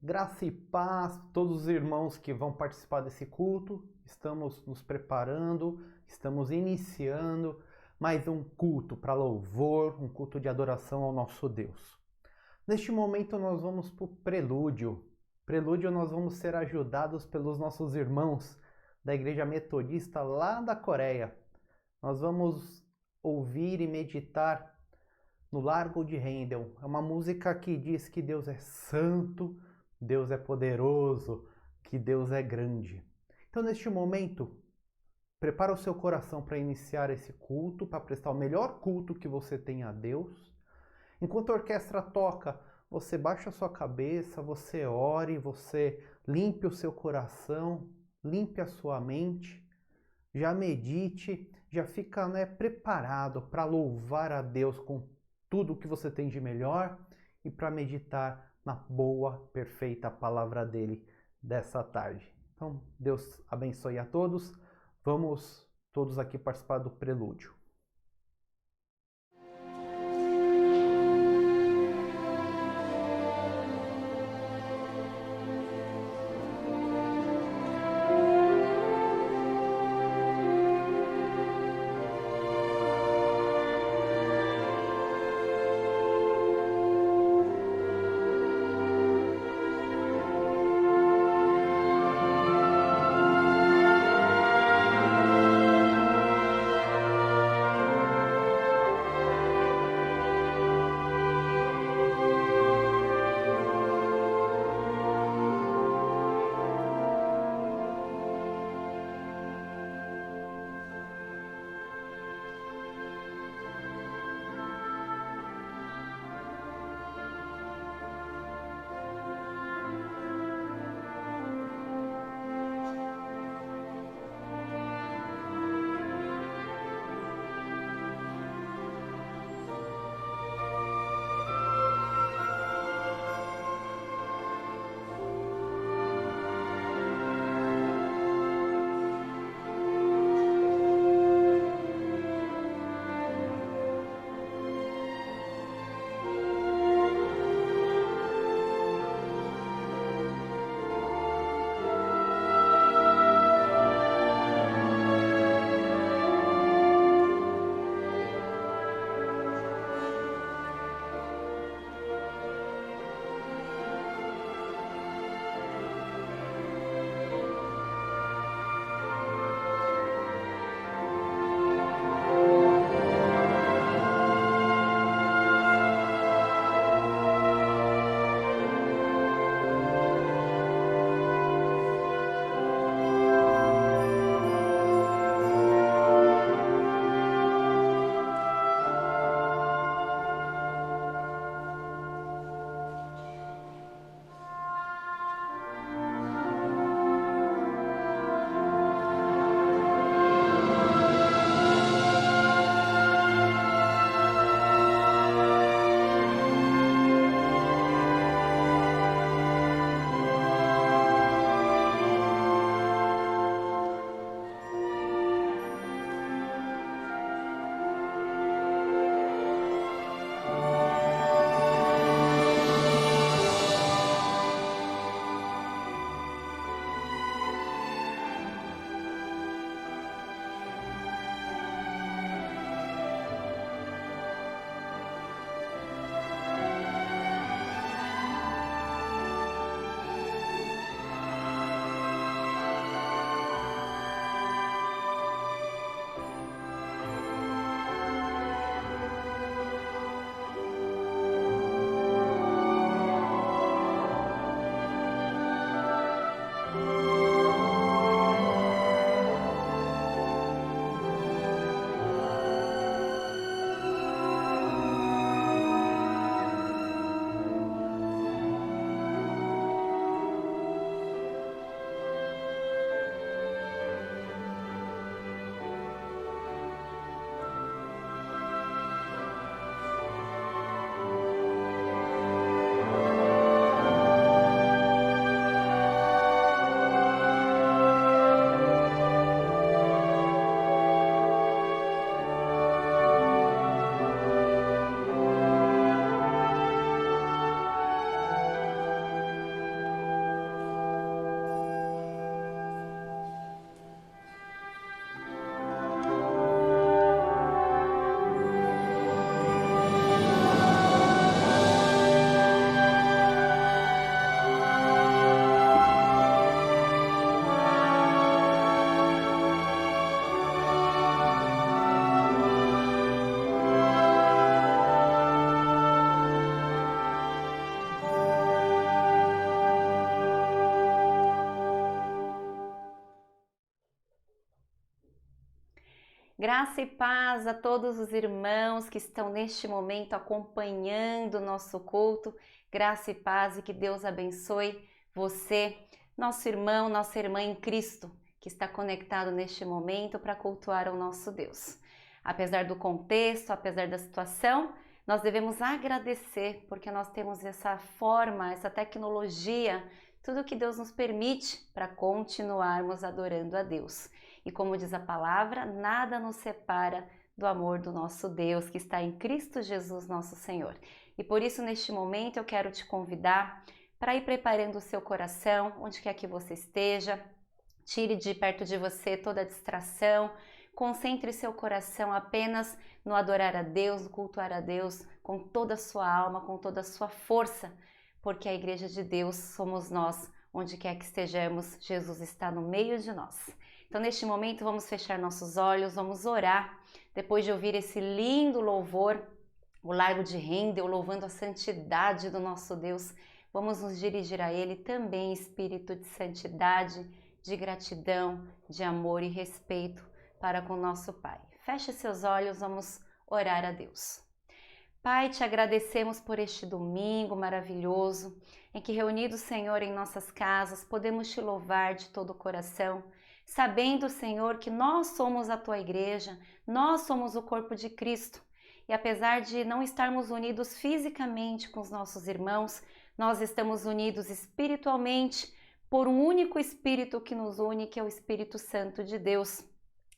Graça e paz, todos os irmãos que vão participar desse culto. Estamos nos preparando, estamos iniciando mais um culto para louvor, um culto de adoração ao nosso Deus. Neste momento nós vamos para o prelúdio. Prelúdio nós vamos ser ajudados pelos nossos irmãos da Igreja Metodista lá da Coreia. Nós vamos ouvir e meditar no Largo de Handel. É uma música que diz que Deus é santo, Deus é poderoso, que Deus é grande. Então, neste momento, prepara o seu coração para iniciar esse culto, para prestar o melhor culto que você tem a Deus. Enquanto a orquestra toca, você baixa a sua cabeça, você ore, você limpe o seu coração, limpe a sua mente, já medite, já fica preparado para louvar a Deus com tudo o que você tem de melhor e para meditar na boa, perfeita palavra dele dessa tarde. Então, Deus abençoe a todos. Vamos todos aqui participar do prelúdio. Graça e paz a todos os irmãos que estão neste momento acompanhando o nosso culto. Graça e paz e que Deus abençoe você, nosso irmão, nossa irmã em Cristo, que está conectado neste momento para cultuar o nosso Deus. Apesar do contexto, apesar da situação, nós devemos agradecer porque nós temos essa forma, essa tecnologia, tudo que Deus nos permite para continuarmos adorando a Deus. E como diz a palavra, nada nos separa do amor do nosso Deus, que está em Cristo Jesus, nosso Senhor. E por isso, neste momento, eu quero te convidar para ir preparando o seu coração, onde quer que você esteja. Tire de perto de você toda a distração. Concentre seu coração apenas no adorar a Deus, no cultuar a Deus, com toda a sua alma, com toda a sua força, porque a Igreja de Deus somos nós, onde quer que estejamos, Jesus está no meio de nós. Então, neste momento, vamos fechar nossos olhos, vamos orar. Depois de ouvir esse lindo louvor, o Largo de Rendel, louvando a santidade do nosso Deus, vamos nos dirigir a Ele também, espírito de santidade, de gratidão, de amor e respeito para com nosso Pai. Feche seus olhos, vamos orar a Deus. Pai, te agradecemos por este domingo maravilhoso, em que reunidos, Senhor, em nossas casas, podemos te louvar de todo o coração, sabendo, Senhor, que nós somos a tua igreja, nós somos o corpo de Cristo. E apesar de não estarmos unidos fisicamente com os nossos irmãos, nós estamos unidos espiritualmente por um único Espírito que nos une, que é o Espírito Santo de Deus.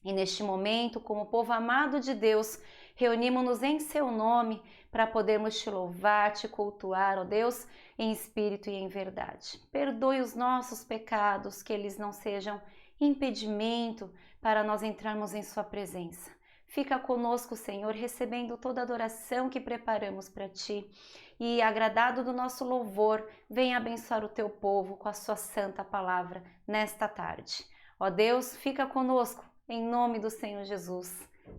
E neste momento, como povo amado de Deus, reunimos-nos em seu nome para podermos te louvar, te cultuar, ó Deus, em espírito e em verdade. Perdoe os nossos pecados, que eles não sejam impedimento para nós entrarmos em sua presença. Fica conosco, Senhor, recebendo toda a adoração que preparamos para ti. E, agradado do nosso louvor, venha abençoar o teu povo com a sua santa palavra nesta tarde. Ó Deus, fica conosco, em nome do Senhor Jesus.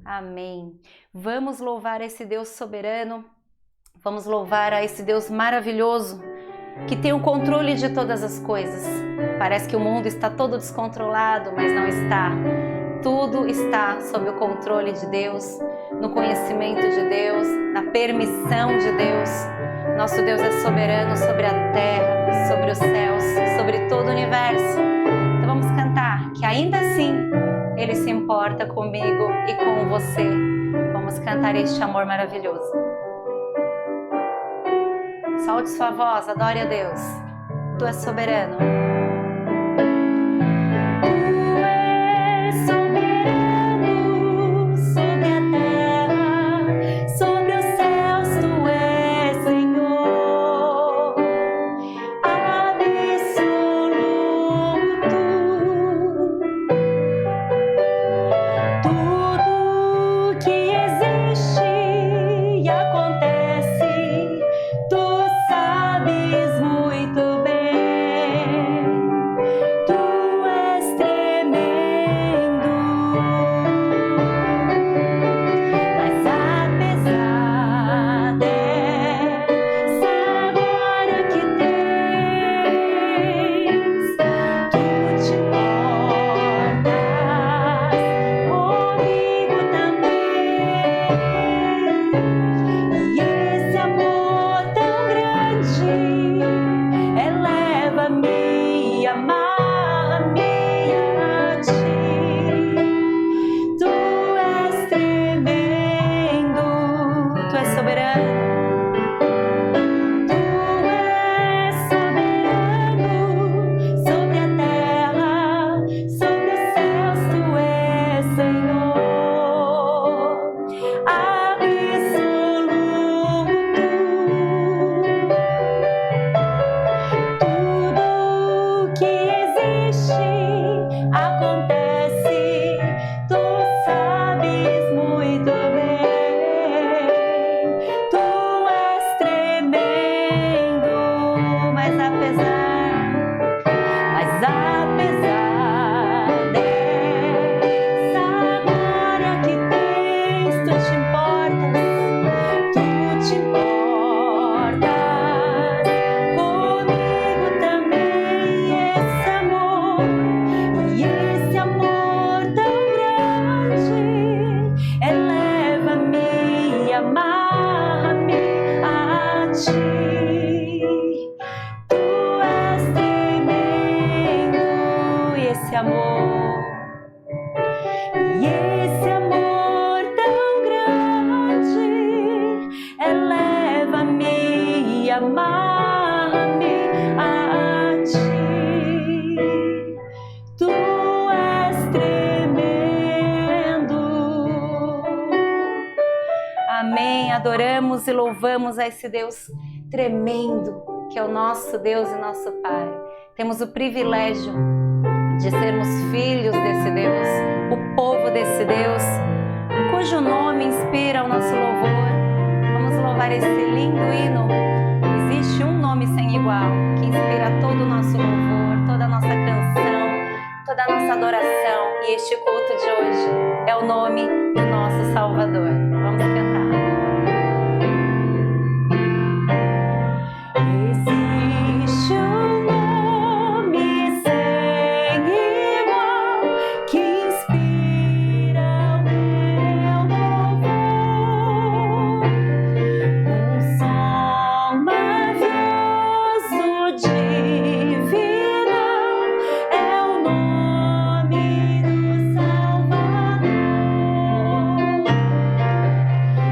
Amém. Vamos louvar esse Deus soberano, vamos louvar a esse Deus maravilhoso, que tem o controle de todas as coisas. Parece que o mundo está todo descontrolado, mas não está. Tudo está sob o controle de Deus, no conhecimento de Deus, na permissão de Deus. Nosso Deus é soberano sobre a terra, sobre os céus, sobre todo o universo. Então vamos cantar, que ainda assim Ele se importa comigo e com você. Vamos cantar este amor maravilhoso. Solte sua voz, adore a Deus. Tu és soberano. Acontece, tu sabes muito bem. adoramos e louvamos a esse Deus tremendo, que é o nosso Deus e nosso Pai. Temos o privilégio de sermos filhos desse Deus, o povo desse Deus, cujo nome inspira o nosso louvor. Vamos louvar esse lindo hino. Existe um nome sem igual, que inspira todo o nosso louvor, toda a nossa canção, toda a nossa adoração. E este culto de hoje é o nome do nosso Salvador. Vamos cantar. Existe um nome sem igual que inspira o meu louvor, um som mavioso divino, é o nome do Salvador,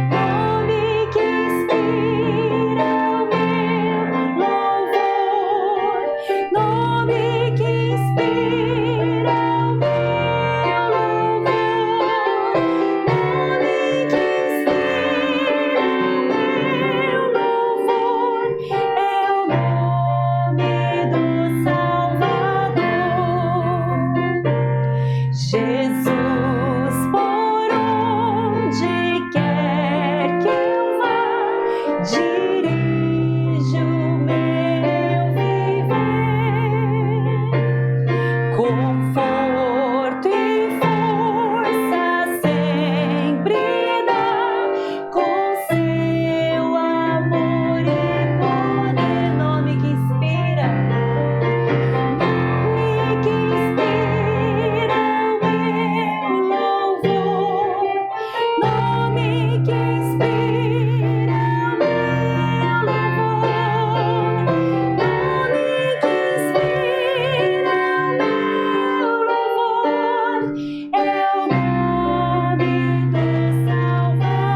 nome que inspira o meu louvor, nome que inspira o meu louvor, nome que inspira o meu louvor, é o nome do Salvador. Jesus, por onde quer que eu vá, dirige o meu viver, conforto e força sempre dá, com seu amor e poder, nome que inspira o meu louvor, nome que inspira o meu louvor, nome que inspira o meu louvor, é o nome do Salvador.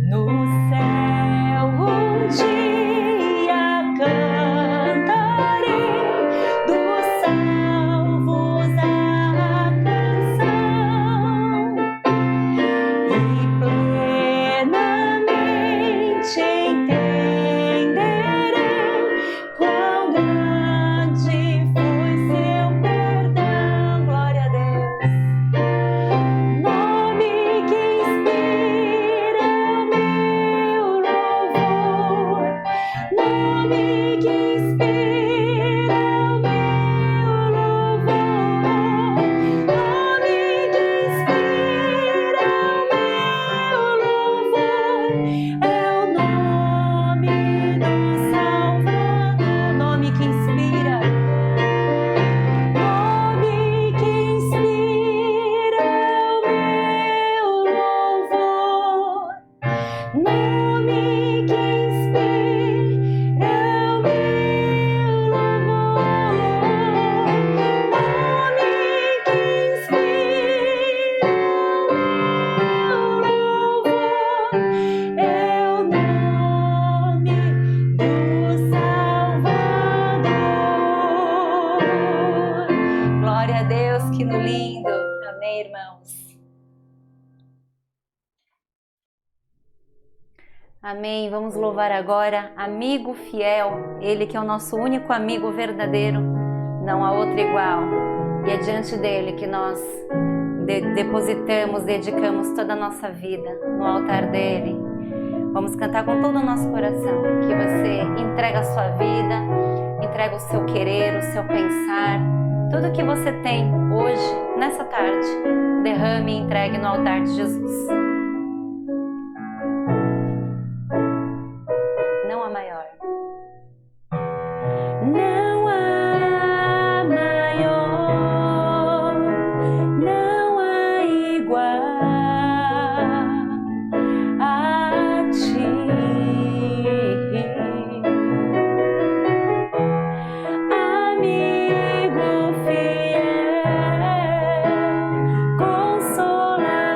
No céu um dia cantarei dos salvos a canção, e plenamente entenderei quão grande foi seu perdão. Glória a Deus. Nome que inspira o meu louvor, nome que inspira o meu louvor, nome que inspira o meu louvor, é o nome do Salvador, nome que inspira, nome que inspira o meu louvor, nome que inspira o meu Amém. Vamos louvar agora amigo fiel, Ele que é o nosso único amigo verdadeiro, não há outro igual. E é diante dele que nós depositamos, dedicamos toda a nossa vida no altar dele. Vamos cantar com todo o nosso coração, que você entrega a sua vida, entrega o seu querer, o seu pensar, tudo que você tem hoje, nessa tarde, derrame e entregue no altar de Jesus. Não há maior. Não há maior, não há igual a ti. Amigo fiel, consolador.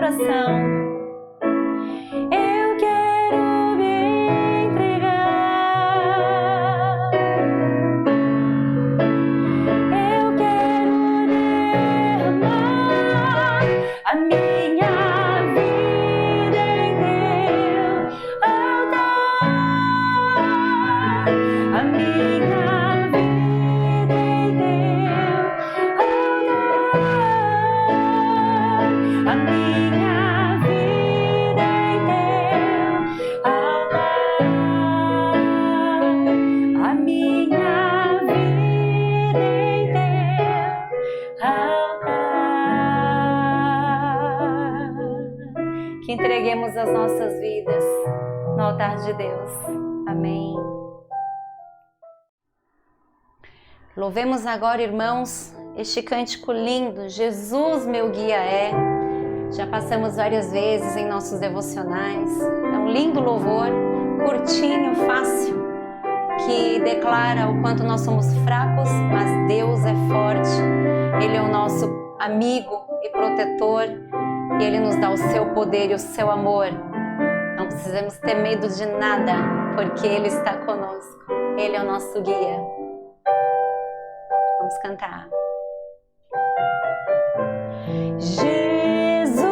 oração. Eu quero me entregar, eu quero derramar a minha vida em teu altar, a minha vida em teu altar, a minha vida em teu altar, a minha vida em teu altar. Que entreguemos as nossas vidas no altar de Deus. Amém. Louvemos agora, irmãos, este cântico lindo, Jesus meu guia é. Já passamos várias vezes em nossos devocionais. É um lindo louvor, curtinho, fácil, que declara o quanto nós somos fracos, mas Deus é forte. Ele é o nosso amigo e protetor, e Ele nos dá o seu poder e o seu amor. Não precisamos ter medo de nada, porque Ele está conosco. Ele é o nosso guia. Vamos cantar. Jesus,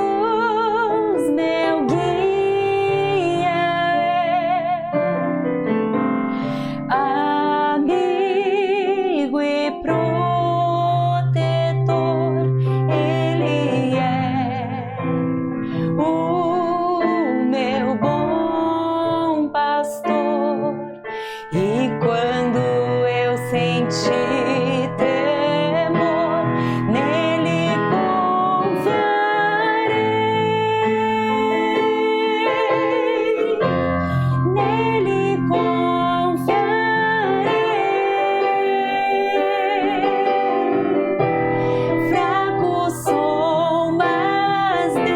meu guia é, amigo e protetor, Ele é o meu bom pastor. E quando eu senti temor, nele confiarei, nele confiarei. Fraco sou, mas Deus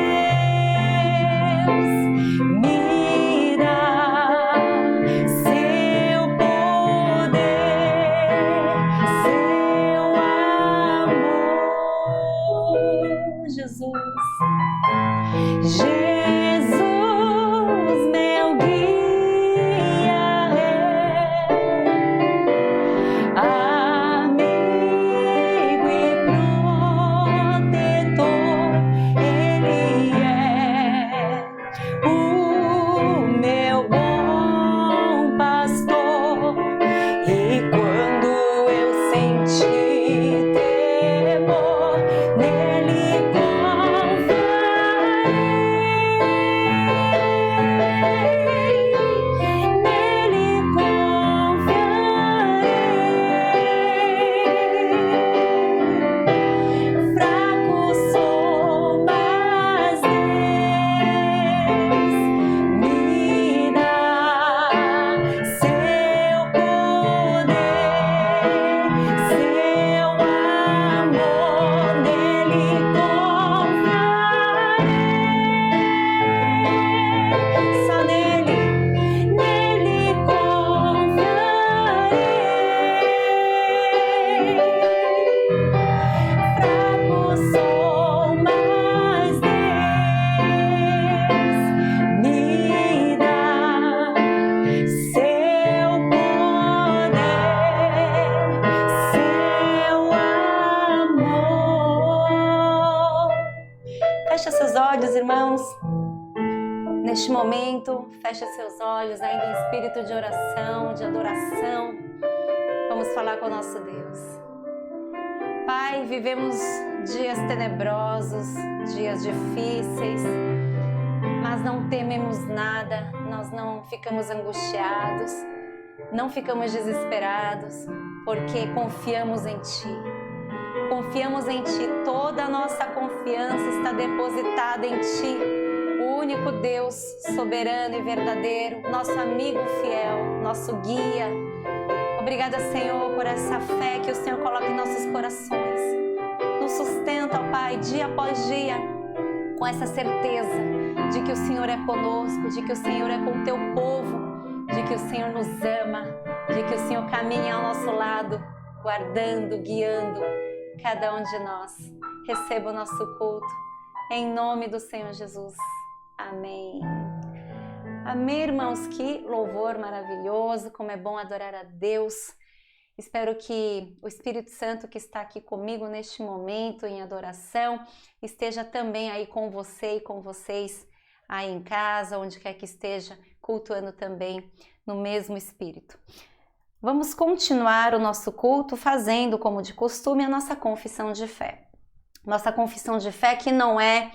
me dá seu poder, seu amor. Jesus, Jesus, meu guia é, amigo e protetor, Ele é o meu bom pastor. E quando eu senti temor, nele confiarei, nele confiarei. Fraco sou, mas Deus me dá seu poder, seu amor, nele confiarei, só nele confiarei. Fraco sou, mas Deus me dá seu poder, seu amor. Fecha seus olhos, irmãos. Neste momento, fecha seus olhos, ainda em espírito de oração, de adoração. Vamos falar com o nosso Deus. Pai, vivemos dias tenebrosos, dias difíceis, mas não tememos nada, nós não ficamos angustiados, não ficamos desesperados, porque confiamos em Ti. Confiamos em Ti, toda a nossa confiança está depositada em Ti, o único Deus soberano e verdadeiro, nosso amigo fiel, nosso guia. Obrigada, Senhor, por essa fé que o Senhor coloca em nossos corações. Nos sustenta, ó Pai, dia após dia, com essa certeza de que o Senhor é conosco, de que o Senhor é com o Teu povo, de que o Senhor nos ama, de que o Senhor caminha ao nosso lado, guardando, guiando cada um de nós. Receba o nosso culto, Em nome do Senhor Jesus. Amém. Amém, irmãos, que louvor maravilhoso, como é bom adorar a Deus. Espero que o Espírito Santo que está aqui comigo neste momento em adoração esteja também aí com você e com vocês aí em casa, onde quer que esteja, cultuando também no mesmo Espírito. Vamos continuar o nosso culto fazendo, como de costume, a nossa confissão de fé. Nossa confissão de fé que não é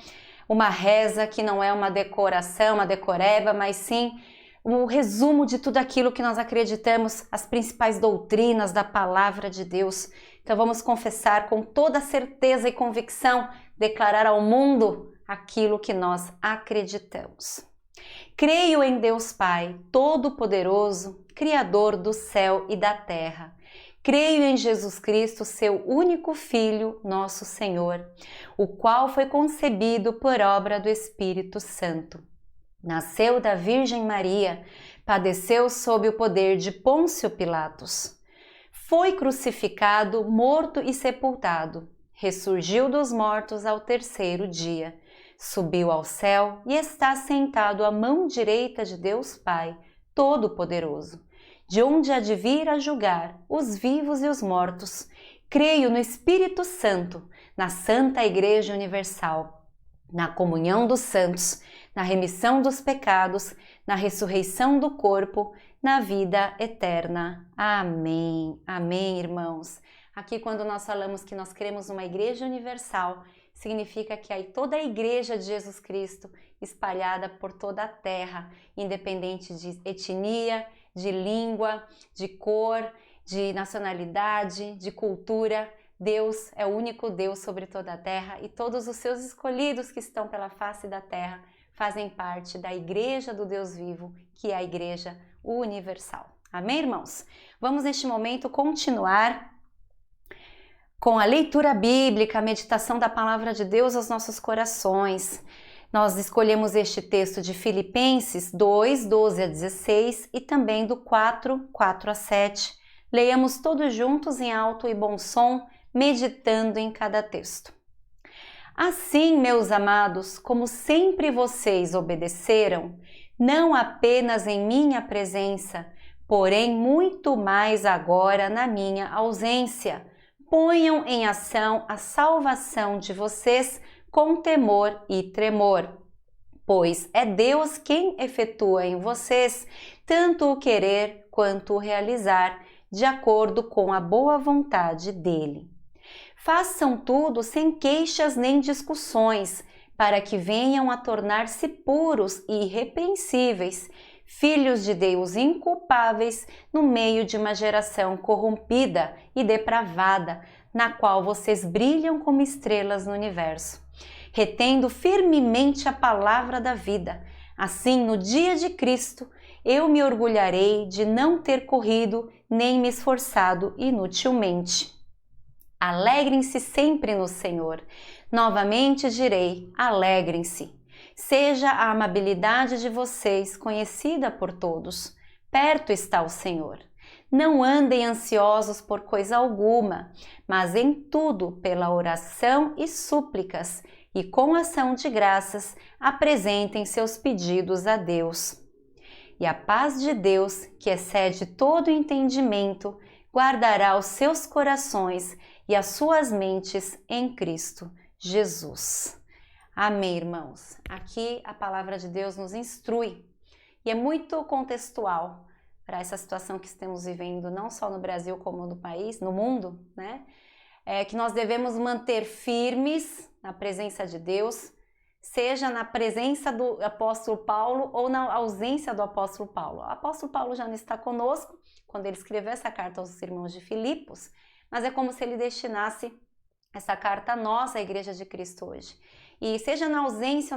uma reza, que não é uma decoração, uma decoreba, mas sim o resumo de tudo aquilo que nós acreditamos, as principais doutrinas da palavra de Deus. Então vamos confessar com toda certeza e convicção, declarar ao mundo aquilo que nós acreditamos. Creio em Deus Pai, Todo-Poderoso, Criador do céu e da terra. Creio em Jesus Cristo, seu único Filho, nosso Senhor, o qual foi concebido por obra do Espírito Santo. Nasceu da Virgem Maria, padeceu sob o poder de Pôncio Pilatos. Foi crucificado, morto e sepultado. Ressurgiu dos mortos ao terceiro dia. Subiu ao céu e está sentado à mão direita de Deus Pai, Todo-Poderoso, de onde há de vir a julgar os vivos e os mortos. Creio no Espírito Santo, na Santa Igreja Universal, na comunhão dos santos, na remissão dos pecados, na ressurreição do corpo, na vida eterna. Amém. Amém, irmãos. Aqui, quando nós falamos que nós cremos numa igreja universal, significa que aí toda a igreja de Jesus Cristo, espalhada por toda a terra, independente de etnia, de língua, de cor, de nacionalidade, de cultura, Deus é o único Deus sobre toda a terra e todos os seus escolhidos que estão pela face da terra fazem parte da Igreja do Deus vivo, que é a Igreja Universal. Amém, irmãos? Vamos neste momento continuar com a leitura bíblica, a meditação da Palavra de Deus aos nossos corações. Nós escolhemos este texto de Filipenses 2, 12 a 16 e também do 4, 4 a 7. Leiamos todos juntos em alto e bom som, meditando em cada texto. Assim, meus amados, como sempre vocês obedeceram, não apenas em minha presença, porém muito mais agora na minha ausência, ponham em ação a salvação de vocês com temor e tremor, pois é Deus quem efetua em vocês tanto o querer quanto o realizar, de acordo com a boa vontade dele. Façam tudo sem queixas nem discussões, para que venham a tornar-se puros e irrepreensíveis, filhos de Deus inculpáveis no meio de uma geração corrompida e depravada, na qual vocês brilham como estrelas no universo, retendo firmemente a palavra da vida. Assim, no dia de Cristo, eu me orgulharei de não ter corrido nem me esforçado inutilmente. Alegrem-se sempre no Senhor. Novamente direi, alegrem-se. Seja a amabilidade de vocês conhecida por todos. Perto está o Senhor. Não andem ansiosos por coisa alguma, mas em tudo, pela oração e súplicas, e com ação de graças, apresentem seus pedidos a Deus. E a paz de Deus, que excede todo entendimento, guardará os seus corações e as suas mentes em Cristo Jesus. Amém, irmãos? Aqui a palavra de Deus nos instrui e é muito contextual para essa situação que estamos vivendo, não só no Brasil como no país, no mundo, né? É que nós devemos manter firmes na presença de Deus, seja na presença do apóstolo Paulo ou na ausência do apóstolo Paulo. O apóstolo Paulo já não está conosco quando ele escreveu essa carta aos irmãos de Filipos, mas é como se ele destinasse essa carta a nós, a Igreja de Cristo hoje. E seja na ausência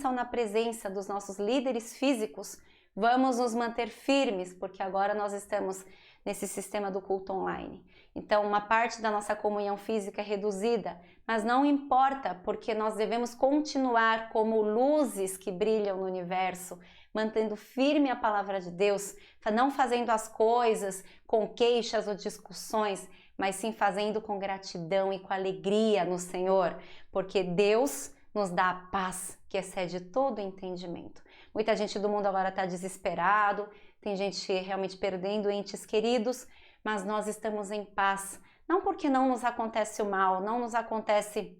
ou na presença dos nossos líderes físicos, vamos nos manter firmes, porque agora nós estamos nesse sistema do culto online. Então, uma parte da nossa comunhão física é reduzida, mas não importa, porque nós devemos continuar como luzes que brilham no universo, mantendo firme a palavra de Deus, não fazendo as coisas com queixas ou discussões, mas sim fazendo com gratidão e com alegria no Senhor, porque Deus nos dá a paz que excede todo entendimento. Muita gente do mundo agora está desesperado, tem gente realmente perdendo entes queridos, mas nós estamos em paz. Não porque não nos acontece o mal, não nos acontece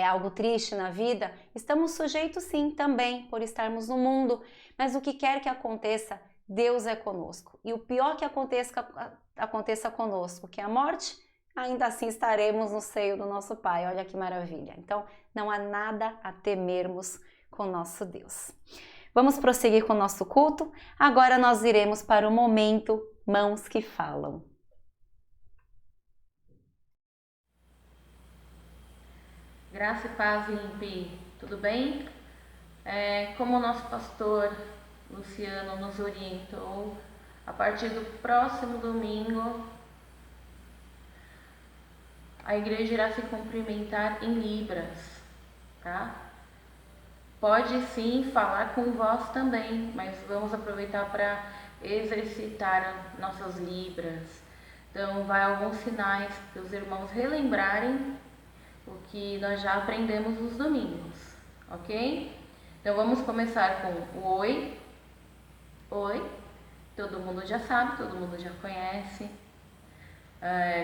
algo triste na vida, estamos sujeitos sim também por estarmos no mundo, mas o que quer que aconteça, Deus é conosco. E o pior que aconteça conosco, que é a morte, ainda assim estaremos no seio do nosso Pai. Olha que maravilha. Então, não há nada a temermos com nosso Deus. Vamos prosseguir com o nosso culto. Agora nós iremos para o momento Mãos que Falam. Graça e paz, IMP, tudo bem? Como o nosso pastor Luciano nos orientou, a partir do próximo domingo, a igreja irá se cumprimentar em Libras, tá? Pode sim falar com voz também, mas vamos aproveitar para exercitar nossas Libras. Então, vai alguns sinais para os irmãos relembrarem o que nós já aprendemos nos domingos, ok? Então vamos começar com o oi. Oi, todo mundo já sabe, todo mundo já conhece.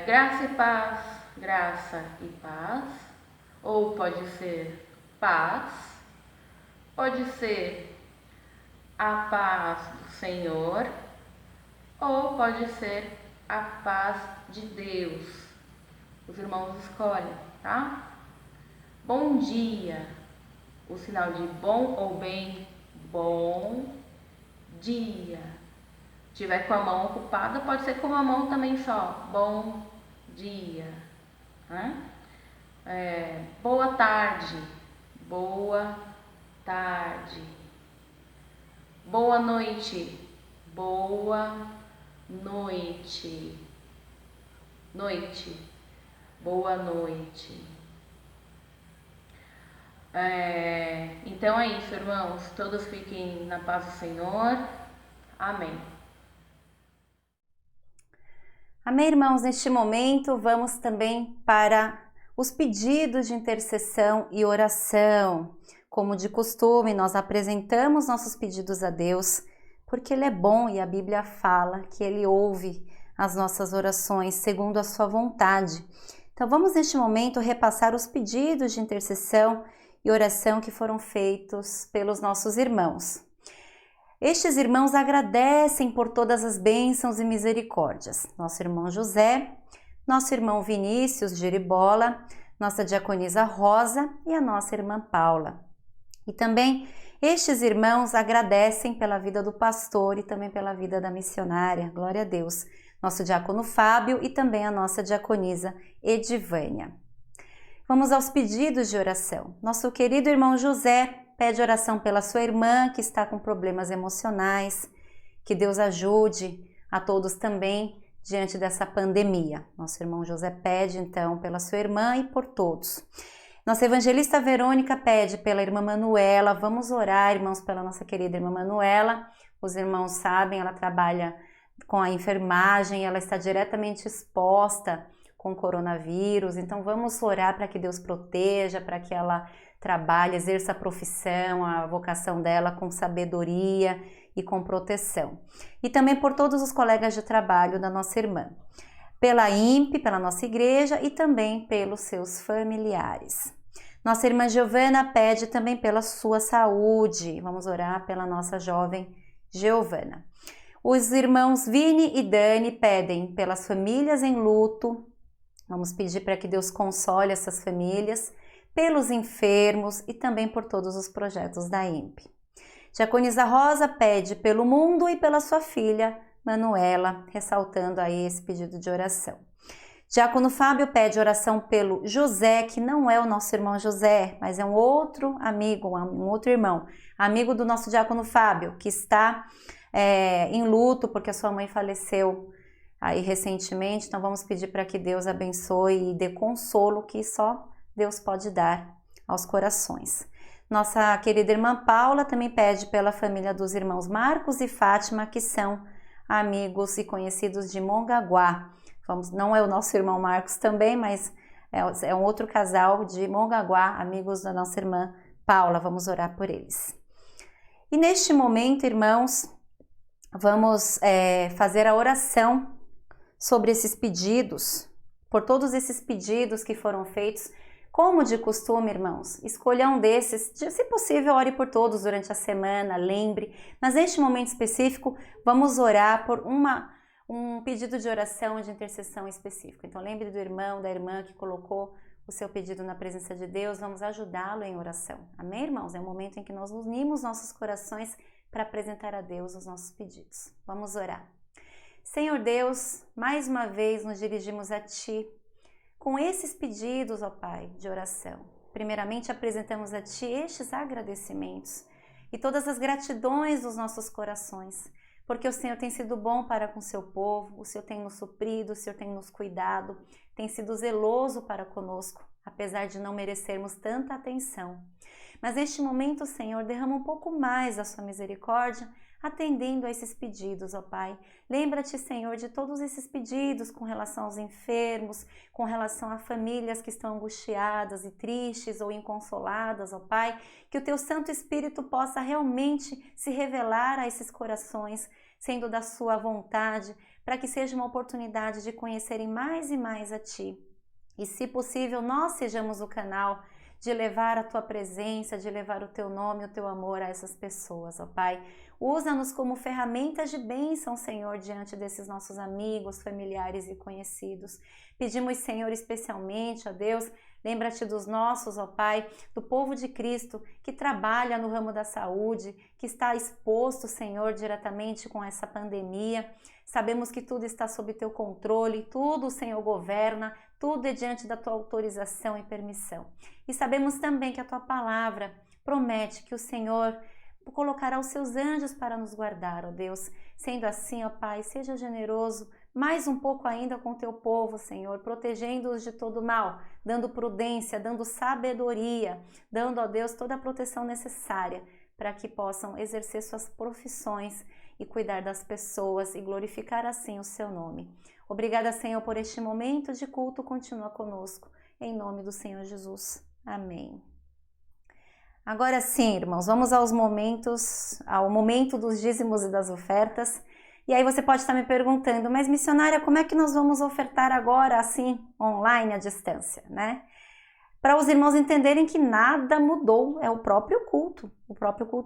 Graça e paz, graça e paz. Ou pode ser paz, pode ser a paz do Senhor, ou pode ser a paz de Deus. Os irmãos escolhem, tá? Bom dia. O sinal de bom ou bem, bom dia. Se tiver com a mão ocupada, pode ser com uma mão também só. Bom dia. Boa tarde. Boa tarde. Boa noite. Boa noite. Noite. Boa noite. Então é isso, irmãos. Todos fiquem na paz do Senhor. Amém. Amém, irmãos. Neste momento, vamos também para os pedidos de intercessão e oração. Como de costume, nós apresentamos nossos pedidos a Deus, porque Ele é bom e a Bíblia fala que Ele ouve as nossas orações segundo a sua vontade. Então vamos neste momento repassar os pedidos de intercessão e oração que foram feitos pelos nossos irmãos. Estes irmãos agradecem por todas as bênçãos e misericórdias. Nosso irmão José, nosso irmão Vinícius Geribola, nossa diaconisa Rosa e a nossa irmã Paula. E também estes irmãos agradecem pela vida do pastor e também pela vida da missionária, glória a Deus, nosso diácono Fábio e também a nossa diaconisa Edivânia. Vamos aos pedidos de oração. Nosso querido irmão José pede oração pela sua irmã que está com problemas emocionais, que Deus ajude a todos também diante dessa pandemia. Nosso irmão José pede então pela sua irmã e por todos. Nossa evangelista Verônica pede pela irmã Manuela. Vamos orar, irmãos, pela nossa querida irmã Manuela. Os irmãos sabem, ela trabalha com a enfermagem, ela está diretamente exposta com o coronavírus, então vamos orar para que Deus proteja, para que ela trabalhe, exerça a profissão, a vocação dela com sabedoria e com proteção. E também por todos os colegas de trabalho da nossa irmã, pela IMP, pela nossa igreja e também pelos seus familiares. Nossa irmã Giovana pede também pela sua saúde, vamos orar pela nossa jovem Giovana. Os irmãos Vini e Dani pedem pelas famílias em luto. Vamos pedir para que Deus console essas famílias, pelos enfermos e também por todos os projetos da IMP. Diaconisa Rosa pede pelo mundo e pela sua filha Manuela, ressaltando aí esse pedido de oração. Diácono Fábio pede oração pelo José, que não é o nosso irmão José, mas é um outro amigo, um outro irmão, amigo do nosso diácono Fábio, que está em luto porque a sua mãe faleceu aí recentemente. Então vamos pedir para que Deus abençoe e dê consolo que só Deus pode dar aos corações. Nossa querida irmã Paula também pede pela família dos irmãos Marcos e Fátima, que são amigos e conhecidos de Mongaguá. Não é o nosso irmão Marcos também, mas É um outro casal de Mongaguá, amigos da nossa irmã Paula. Vamos orar por eles. E neste momento, irmãos, vamos fazer a oração sobre esses pedidos, por todos esses pedidos que foram feitos. Como de costume, irmãos, escolha um desses, se possível, ore por todos durante a semana, lembre, mas neste momento específico, vamos orar por um pedido de oração, de intercessão específico. Então, lembre do irmão, da irmã que colocou o seu pedido na presença de Deus, vamos ajudá-lo em oração. Amém, irmãos? É o momento em que nós unimos nossos corações para apresentar a Deus os nossos pedidos. Vamos orar. Senhor Deus, mais uma vez nos dirigimos a Ti, com esses pedidos, ó Pai, de oração. Primeiramente, apresentamos a Ti estes agradecimentos e todas as gratidões dos nossos corações, porque o Senhor tem sido bom para com o seu povo, o Senhor tem nos suprido, o Senhor tem nos cuidado, tem sido zeloso para conosco, apesar de não merecermos tanta atenção. Mas neste momento, Senhor, derrama um pouco mais da sua misericórdia, atendendo a esses pedidos, ó Pai. Lembra-te, Senhor, de todos esses pedidos com relação aos enfermos, com relação a famílias que estão angustiadas e tristes ou inconsoladas, ó Pai. Que o Teu Santo Espírito possa realmente se revelar a esses corações, sendo da Sua vontade, para que seja uma oportunidade de conhecerem mais e mais a Ti. E, se possível, nós sejamos o canal de levar a Tua presença, de levar o Teu nome, o Teu amor a essas pessoas, ó Pai. Usa-nos como ferramentas de bênção, Senhor, diante desses nossos amigos, familiares e conhecidos. Pedimos, Senhor, especialmente, ó Deus, lembra-te dos nossos, ó Pai, do povo de Cristo que trabalha no ramo da saúde, que está exposto, Senhor, diretamente com essa pandemia. Sabemos que tudo está sob Teu controle, tudo o Senhor governa, tudo é diante da Tua autorização e permissão. E sabemos também que a Tua palavra promete que o Senhor colocará os Seus anjos para nos guardar, ó Deus. Sendo assim, ó Pai, seja generoso mais um pouco ainda com o Teu povo, Senhor, protegendo-os de todo mal, dando prudência, dando sabedoria, dando, ó Deus, toda a proteção necessária para que possam exercer suas profissões e cuidar das pessoas e glorificar assim o Seu nome. Obrigada, Senhor, por este momento de culto. Continua conosco. Em nome do Senhor Jesus. Amém. Agora sim, irmãos, vamos ao momento dos dízimos e das ofertas. E aí você pode estar me perguntando, mas missionária, como é que nós vamos ofertar agora, assim, online, à distância, né? Para os irmãos entenderem que nada mudou, é o próprio culto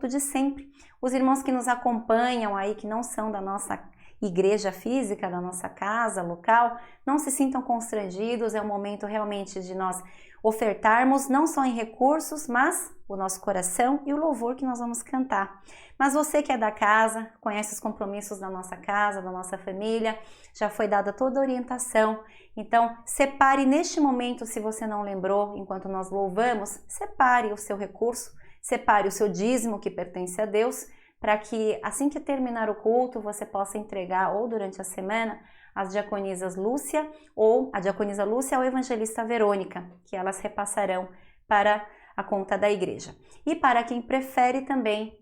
de sempre. Os irmãos que nos acompanham aí, que não são da nossa igreja física, da nossa casa local, não se sintam constrangidos, é o momento realmente de nós ofertarmos não só em recursos, mas o nosso coração e o louvor que nós vamos cantar. Mas você que é da casa, conhece os compromissos da nossa casa, da nossa família, já foi dada toda a orientação. Então, separe neste momento, se você não lembrou, enquanto nós louvamos, separe o seu recurso, separe o seu dízimo que pertence a Deus, para que assim que terminar o culto, você possa entregar, ou durante a semana, as diaconisas Lúcia, ou a diaconisa Lúcia ou a evangelista Verônica, que elas repassarão para a conta da igreja. E para quem prefere também,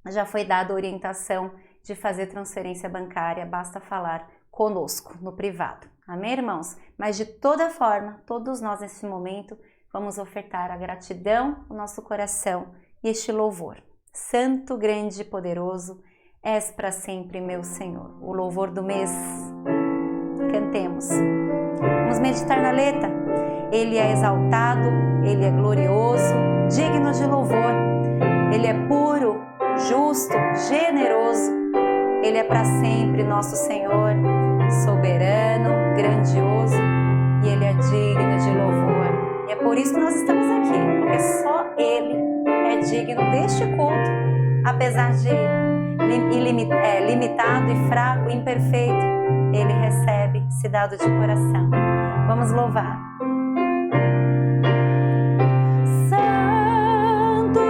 já foi dada a orientação de fazer transferência bancária, basta falar conosco no privado. Amém, irmãos? Mas de toda forma, todos nós nesse momento vamos ofertar a gratidão, o nosso coração e este louvor. Santo, grande e poderoso, és para sempre meu Senhor. O louvor do mês. Cantemos. Vamos meditar na letra. Ele é exaltado, Ele é glorioso, digno de louvor. Ele é puro, justo, generoso. Ele é para sempre nosso Senhor, soberano, grandioso, e Ele é digno de louvor. E é por isso que nós estamos aqui, porque só Ele é digno deste culto, apesar de limitado e fraco, imperfeito, Ele recebe, se dado de coração. Vamos louvar. Santo,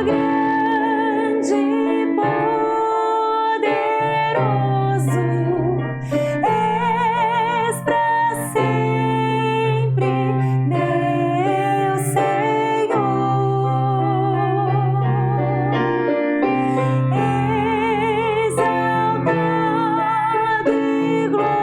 grande e poderoso, és para sempre meu Senhor. Exaltado e glorioso,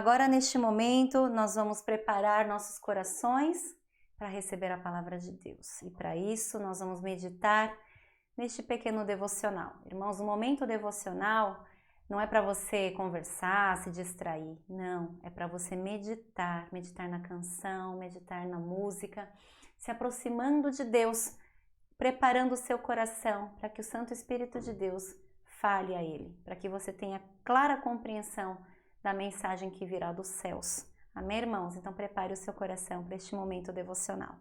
Agora, neste momento, nós vamos preparar nossos corações para receber a palavra de Deus. E para isso, nós vamos meditar neste pequeno devocional. Irmãos, o momento devocional não é para você conversar, se distrair. Não, é para você meditar na canção, meditar na música, se aproximando de Deus, preparando o seu coração para que o Santo Espírito de Deus fale a ele, para que você tenha clara compreensão da mensagem que virá dos céus. Amém, irmãos? Então prepare o seu coração para este momento devocional.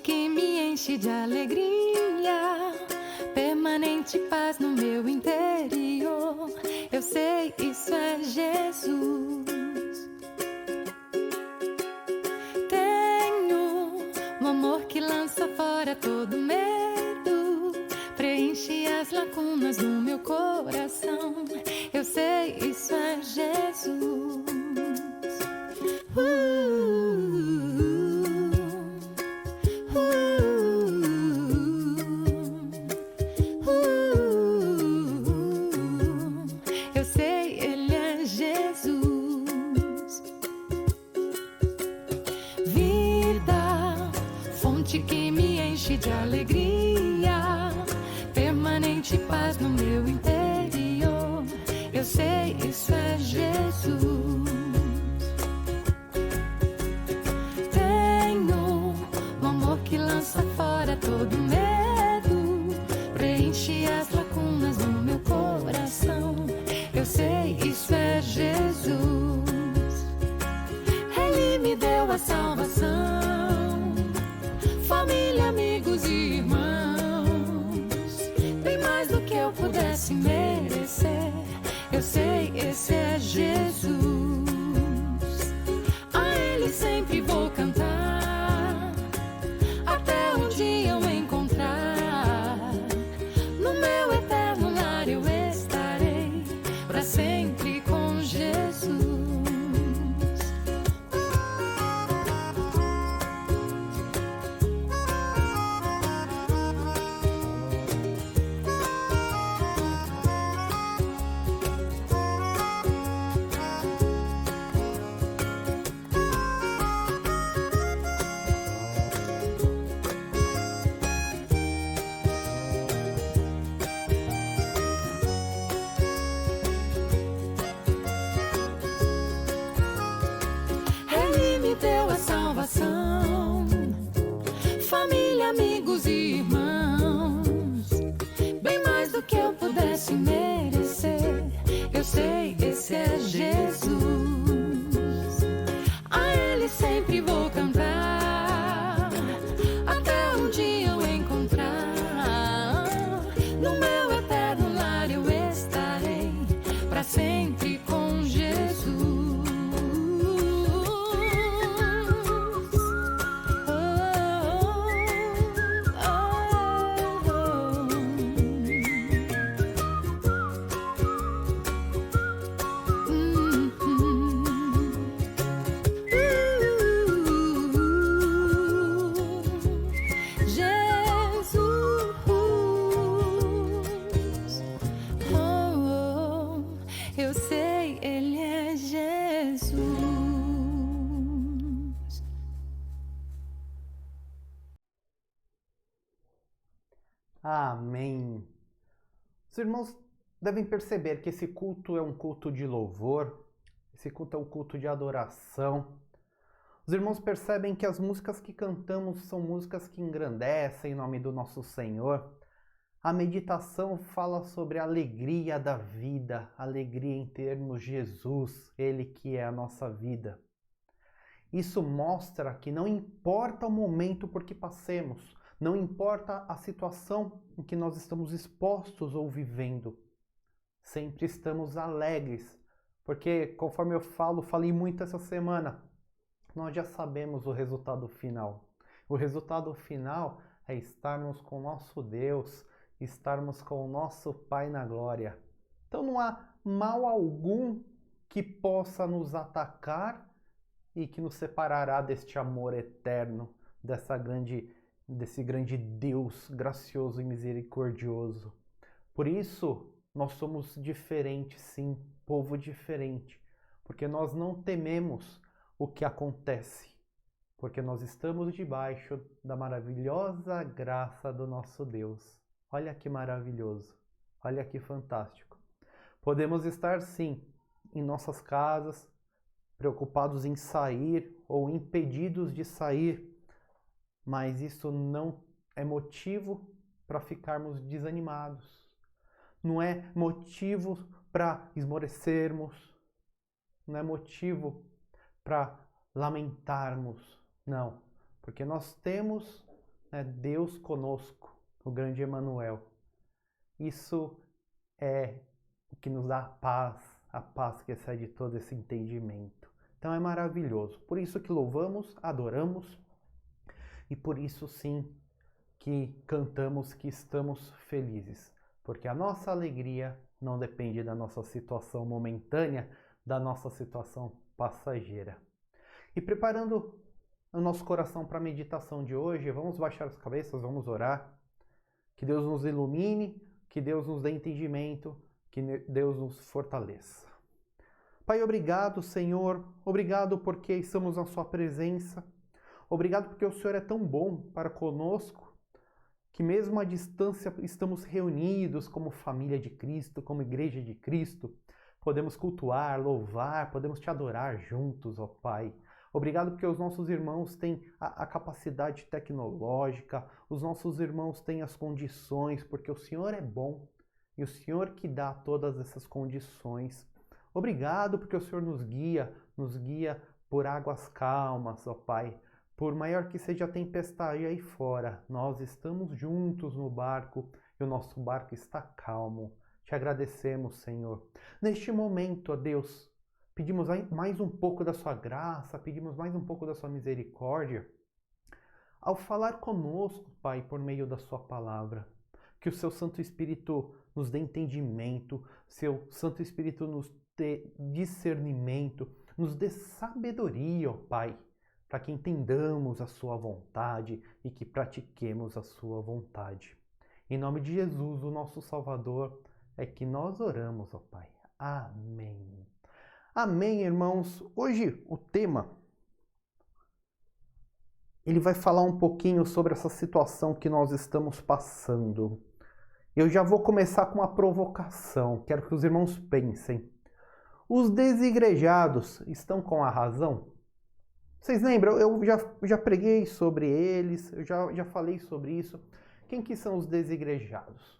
Que me enche de alegria, permanente paz no meu interior. Eu sei, isso é Jesus. Tenho um amor que lança fora todo medo, preenche as lacunas do meu coração. Eu sei, isso é Jesus. Que me enche de alegria, permanente paz no meu interior. Eu sei, isso é Jesus. Tenho um amor que lança fora todo medo, preenche as lacunas do meu coração. Eu sei, isso é Jesus. Ele me deu a salvação. Família, amigos e irmãos, bem mais do que eu pudesse merecer. Eu sei, esse é Jesus. A Ele sempre vou cantar, até um dia eu encontrar. No meu eterno lar eu estarei, para sempre com Jesus. Deu a salvação, família, amigos e irmãos, bem mais do que eu pudesse merecer. Eu sei, esse é Jesus. A Ele sempre vou cantar, até um dia eu encontrar. No meu eterno lar eu estarei, para sempre com Jesus. Eu sei, Ele é Jesus. Amém. Os irmãos devem perceber que esse culto é um culto de louvor, esse culto é um culto de adoração. Os irmãos percebem que as músicas que cantamos são músicas que engrandecem em nome do nosso Senhor. A meditação fala sobre a alegria da vida, alegria em termos Jesus, Ele que é a nossa vida. Isso mostra que não importa o momento por que passemos, não importa a situação em que nós estamos expostos ou vivendo, sempre estamos alegres, porque conforme falei muito essa semana, nós já sabemos o resultado final. O resultado final é estarmos com o nosso Deus, estarmos com o nosso Pai na glória. Então não há mal algum que possa nos atacar e que nos separará deste amor eterno, desse grande Deus gracioso e misericordioso. Por isso, nós somos diferentes, sim, povo diferente, porque nós não tememos o que acontece, porque nós estamos debaixo da maravilhosa graça do nosso Deus. Olha que maravilhoso, olha que fantástico. Podemos estar, sim, em nossas casas, preocupados em sair ou impedidos de sair, mas isso não é motivo para ficarmos desanimados. Não é motivo para esmorecermos. Não é motivo para lamentarmos. Não, porque nós temos, Deus conosco, o grande Emanuel. Isso é o que nos dá a paz que excede todo esse entendimento. Então é maravilhoso. Por isso que louvamos, adoramos e por isso sim que cantamos que estamos felizes. Porque a nossa alegria não depende da nossa situação momentânea, da nossa situação passageira. E preparando o nosso coração para a meditação de hoje, vamos baixar as cabeças, vamos orar. Que Deus nos ilumine, que Deus nos dê entendimento, que Deus nos fortaleça. Pai, obrigado, Senhor. Obrigado porque estamos na sua presença. Obrigado porque o Senhor é tão bom para conosco, que mesmo à distância estamos reunidos como família de Cristo, como igreja de Cristo. Podemos cultuar, louvar, podemos te adorar juntos, ó Pai. Obrigado porque os nossos irmãos têm a capacidade tecnológica, os nossos irmãos têm as condições, porque o Senhor é bom e o Senhor que dá todas essas condições. Obrigado porque o Senhor nos guia por águas calmas, ó Pai. Por maior que seja a tempestade aí fora, nós estamos juntos no barco e o nosso barco está calmo. Te agradecemos, Senhor. Neste momento, ó Deus, pedimos mais um pouco da sua graça, pedimos mais um pouco da sua misericórdia. Ao falar conosco, Pai, por meio da sua palavra, que o seu Santo Espírito nos dê entendimento, seu Santo Espírito nos dê discernimento, nos dê sabedoria, ó Pai, para que entendamos a sua vontade e que pratiquemos a sua vontade. Em nome de Jesus, o nosso Salvador, é que nós oramos, ó Pai. Amém. Amém, irmãos. Hoje o tema, ele vai falar um pouquinho sobre essa situação que nós estamos passando. Eu já vou começar com uma provocação. Quero que os irmãos pensem. Os desigrejados estão com a razão? Vocês lembram? Eu já preguei sobre eles, eu já falei sobre isso. Quem que são os desigrejados?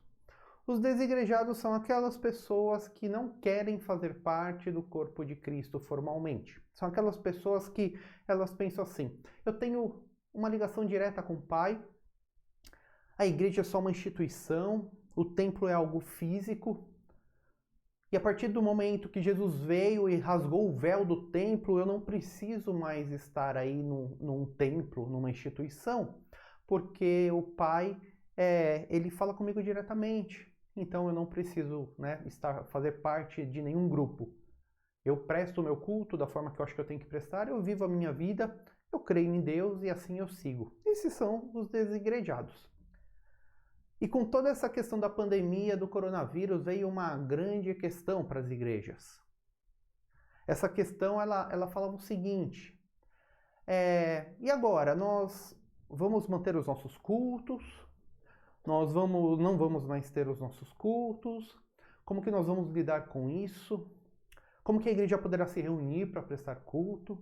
Os desigrejados são aquelas pessoas que não querem fazer parte do corpo de Cristo formalmente. São aquelas pessoas que elas pensam assim: eu tenho uma ligação direta com o Pai, a igreja é só uma instituição, o templo é algo físico, e a partir do momento que Jesus veio e rasgou o véu do templo, eu não preciso mais estar aí num templo, numa instituição, porque o Pai, ele fala comigo diretamente. Então eu não preciso, fazer parte de nenhum grupo. Eu presto o meu culto da forma que eu acho que eu tenho que prestar, eu vivo a minha vida, eu creio em Deus e assim eu sigo. Esses são os desigrejados. E com toda essa questão da pandemia, do coronavírus, veio uma grande questão para as igrejas. Essa questão, ela falava o seguinte: e agora? Nós vamos manter os nossos cultos? Nós não vamos mais ter os nossos cultos? Como que nós vamos lidar com isso? Como que a igreja poderá se reunir para prestar culto?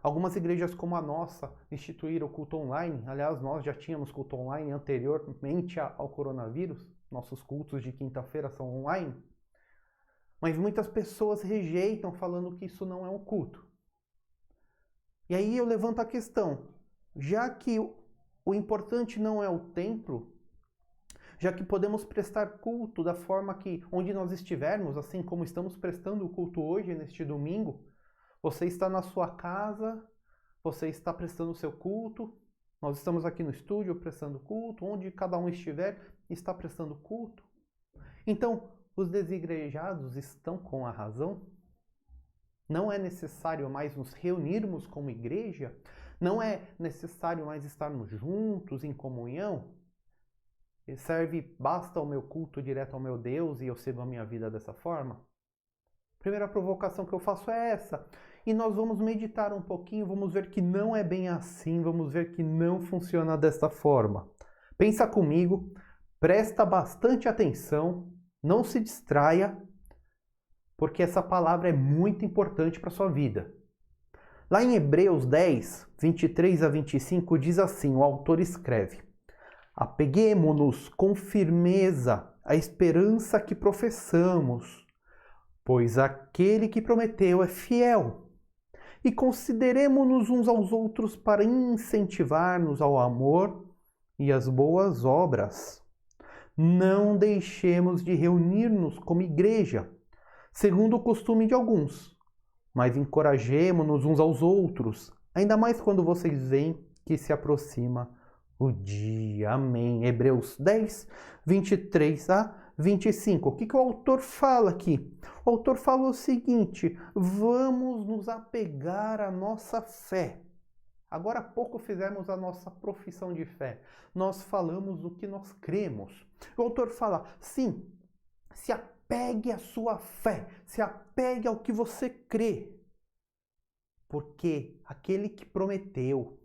Algumas igrejas como a nossa instituíram o culto online. Aliás, nós já tínhamos culto online anteriormente ao coronavírus. Nossos cultos de quinta-feira são online. Mas muitas pessoas rejeitam falando que isso não é um culto. E aí eu levanto a questão. Já que o importante não é o templo, já que podemos prestar culto da forma que, onde nós estivermos, assim como estamos prestando o culto hoje, neste domingo, você está na sua casa, você está prestando o seu culto. Nós estamos aqui no estúdio prestando culto, onde cada um estiver, está prestando culto. Então, os desigrejados estão com a razão? Não é necessário mais nos reunirmos como igreja? Não é necessário mais estarmos juntos em comunhão? Basta o meu culto direto ao meu Deus e eu sigo a minha vida dessa forma? Primeira provocação que eu faço é essa. E nós vamos meditar um pouquinho, vamos ver que não é bem assim, vamos ver que não funciona desta forma. Pensa comigo, presta bastante atenção, não se distraia, porque essa palavra é muito importante para a sua vida. Lá em Hebreus 10, 23 a 25, diz assim, o autor escreve: apeguemo-nos com firmeza à esperança que professamos, pois aquele que prometeu é fiel. E consideremo-nos uns aos outros para incentivar-nos ao amor e às boas obras. Não deixemos de reunir-nos como igreja, segundo o costume de alguns, mas encorajemo-nos uns aos outros, ainda mais quando vocês veem que se aproxima o dia. Amém. Hebreus 10, 23 a 25. O que o autor fala aqui? O autor fala o seguinte: vamos nos apegar à nossa fé. Agora há pouco fizemos a nossa profissão de fé. Nós falamos do que nós cremos. O autor fala, sim, se apegue à sua fé, se apegue ao que você crê. Porque aquele que prometeu,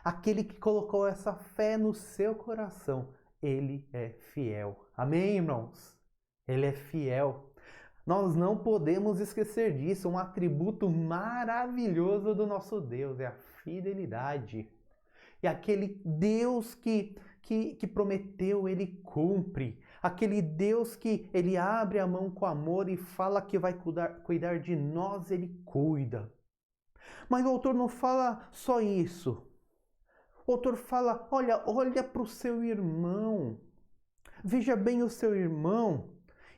aquele que colocou essa fé no seu coração, ele é fiel. Amém, irmãos? Ele é fiel. Nós não podemos esquecer disso. Um atributo maravilhoso do nosso Deus é a fidelidade. E aquele Deus que prometeu, ele cumpre. Aquele Deus que ele abre a mão com amor e fala que vai cuidar de nós, ele cuida. Mas o autor não fala só isso. O autor fala, olha para o seu irmão. Veja bem o seu irmão.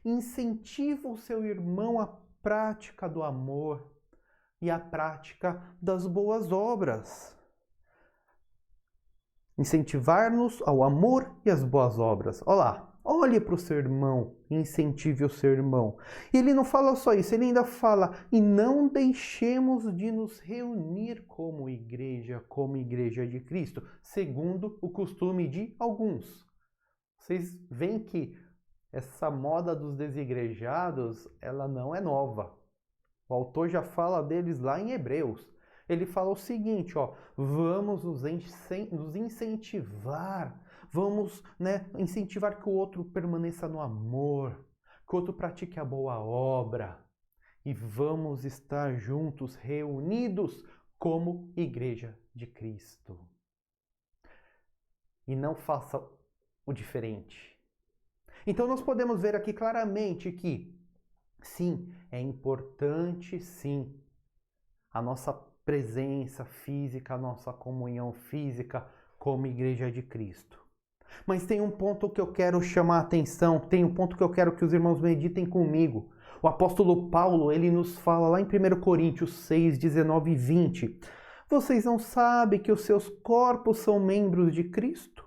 Incentiva o seu irmão à prática do amor e à prática das boas obras. Incentivar-nos ao amor e às boas obras. Olhe para o seu irmão, incentive o seu irmão. E ele não fala só isso, ele ainda fala, e não deixemos de nos reunir como igreja de Cristo, segundo o costume de alguns. Vocês veem que essa moda dos desigrejados, ela não é nova. O autor já fala deles lá em Hebreus. Ele fala o seguinte, vamos nos incentivar, vamos incentivar que o outro permaneça no amor, que o outro pratique a boa obra e vamos estar juntos, reunidos como igreja de Cristo. E não faça o diferente. Então nós podemos ver aqui claramente que, sim, é importante, sim, a nossa presença física, a nossa comunhão física como igreja de Cristo. Mas tem um ponto que eu quero chamar a atenção, tem um ponto que eu quero que os irmãos meditem comigo. O apóstolo Paulo, ele nos fala lá em 1 Coríntios 6, 19 e 20. Vocês não sabem que os seus corpos são membros de Cristo?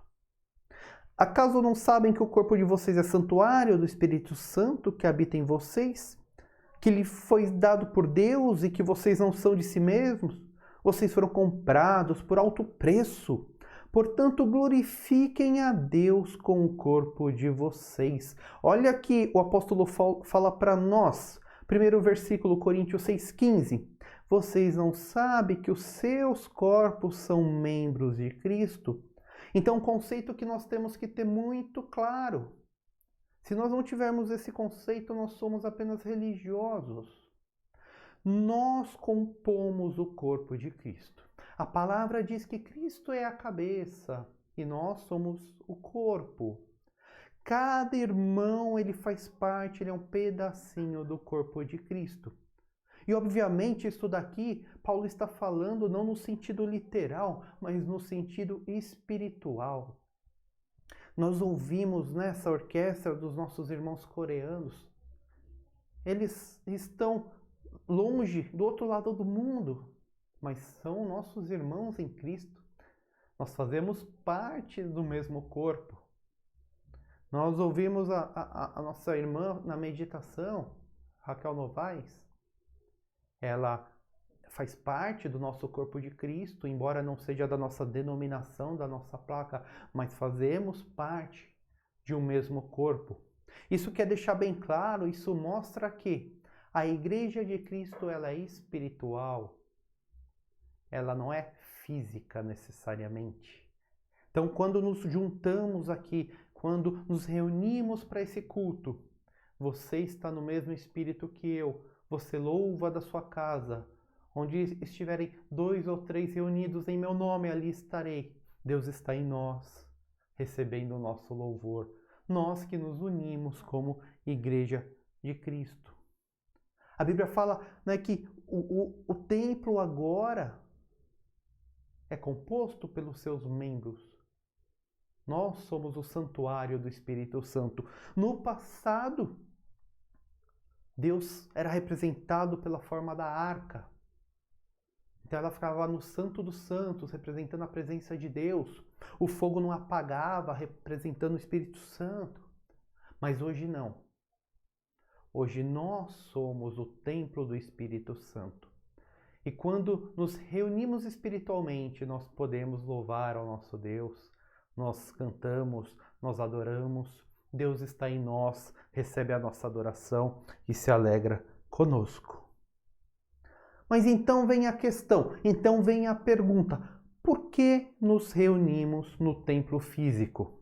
Acaso não sabem que o corpo de vocês é santuário do Espírito Santo que habita em vocês? Que lhe foi dado por Deus e que vocês não são de si mesmos? Vocês foram comprados por alto preço. Portanto, glorifiquem a Deus com o corpo de vocês. Olha aqui o apóstolo fala para nós. Primeiro versículo, Coríntios 6,15. Vocês não sabem que os seus corpos são membros de Cristo? Então, um conceito que nós temos que ter muito claro. Se nós não tivermos esse conceito, nós somos apenas religiosos. Nós compomos o corpo de Cristo. A palavra diz que Cristo é a cabeça e nós somos o corpo. Cada irmão, ele faz parte, ele é um pedacinho do corpo de Cristo. E obviamente isso daqui, Paulo está falando não no sentido literal, mas no sentido espiritual. Nós ouvimos nessa orquestra dos nossos irmãos coreanos. Eles estão longe, do outro lado do mundo. mas são nossos irmãos em Cristo. Nós fazemos parte do mesmo corpo. Nós ouvimos a nossa irmã na meditação, Raquel Novaes. Ela faz parte do nosso corpo de Cristo, embora não seja da nossa denominação, da nossa placa, mas fazemos parte de um mesmo corpo. Isso quer deixar bem claro, isso mostra que a Igreja de Cristo ela é espiritual, ela não é física necessariamente. Então, quando nos juntamos aqui, quando nos reunimos para esse culto, você está no mesmo espírito que eu, você louva da sua casa, onde estiverem 2 ou 3 reunidos em meu nome, ali estarei. Deus está em nós, recebendo o nosso louvor. Nós que nos unimos como Igreja de Cristo. A Bíblia fala, né, que o templo agora é composto pelos seus membros. Nós somos o santuário do Espírito Santo. No passado, Deus era representado pela forma da arca. Então ela ficava no Santo dos Santos, representando a presença de Deus. O fogo não apagava, representando o Espírito Santo. Mas hoje não. Hoje nós somos o templo do Espírito Santo. E quando nos reunimos espiritualmente, nós podemos louvar ao nosso Deus. Nós cantamos, nós adoramos. Deus está em nós, recebe a nossa adoração e se alegra conosco. Mas então vem a questão, então vem a pergunta: por que nos reunimos no templo físico?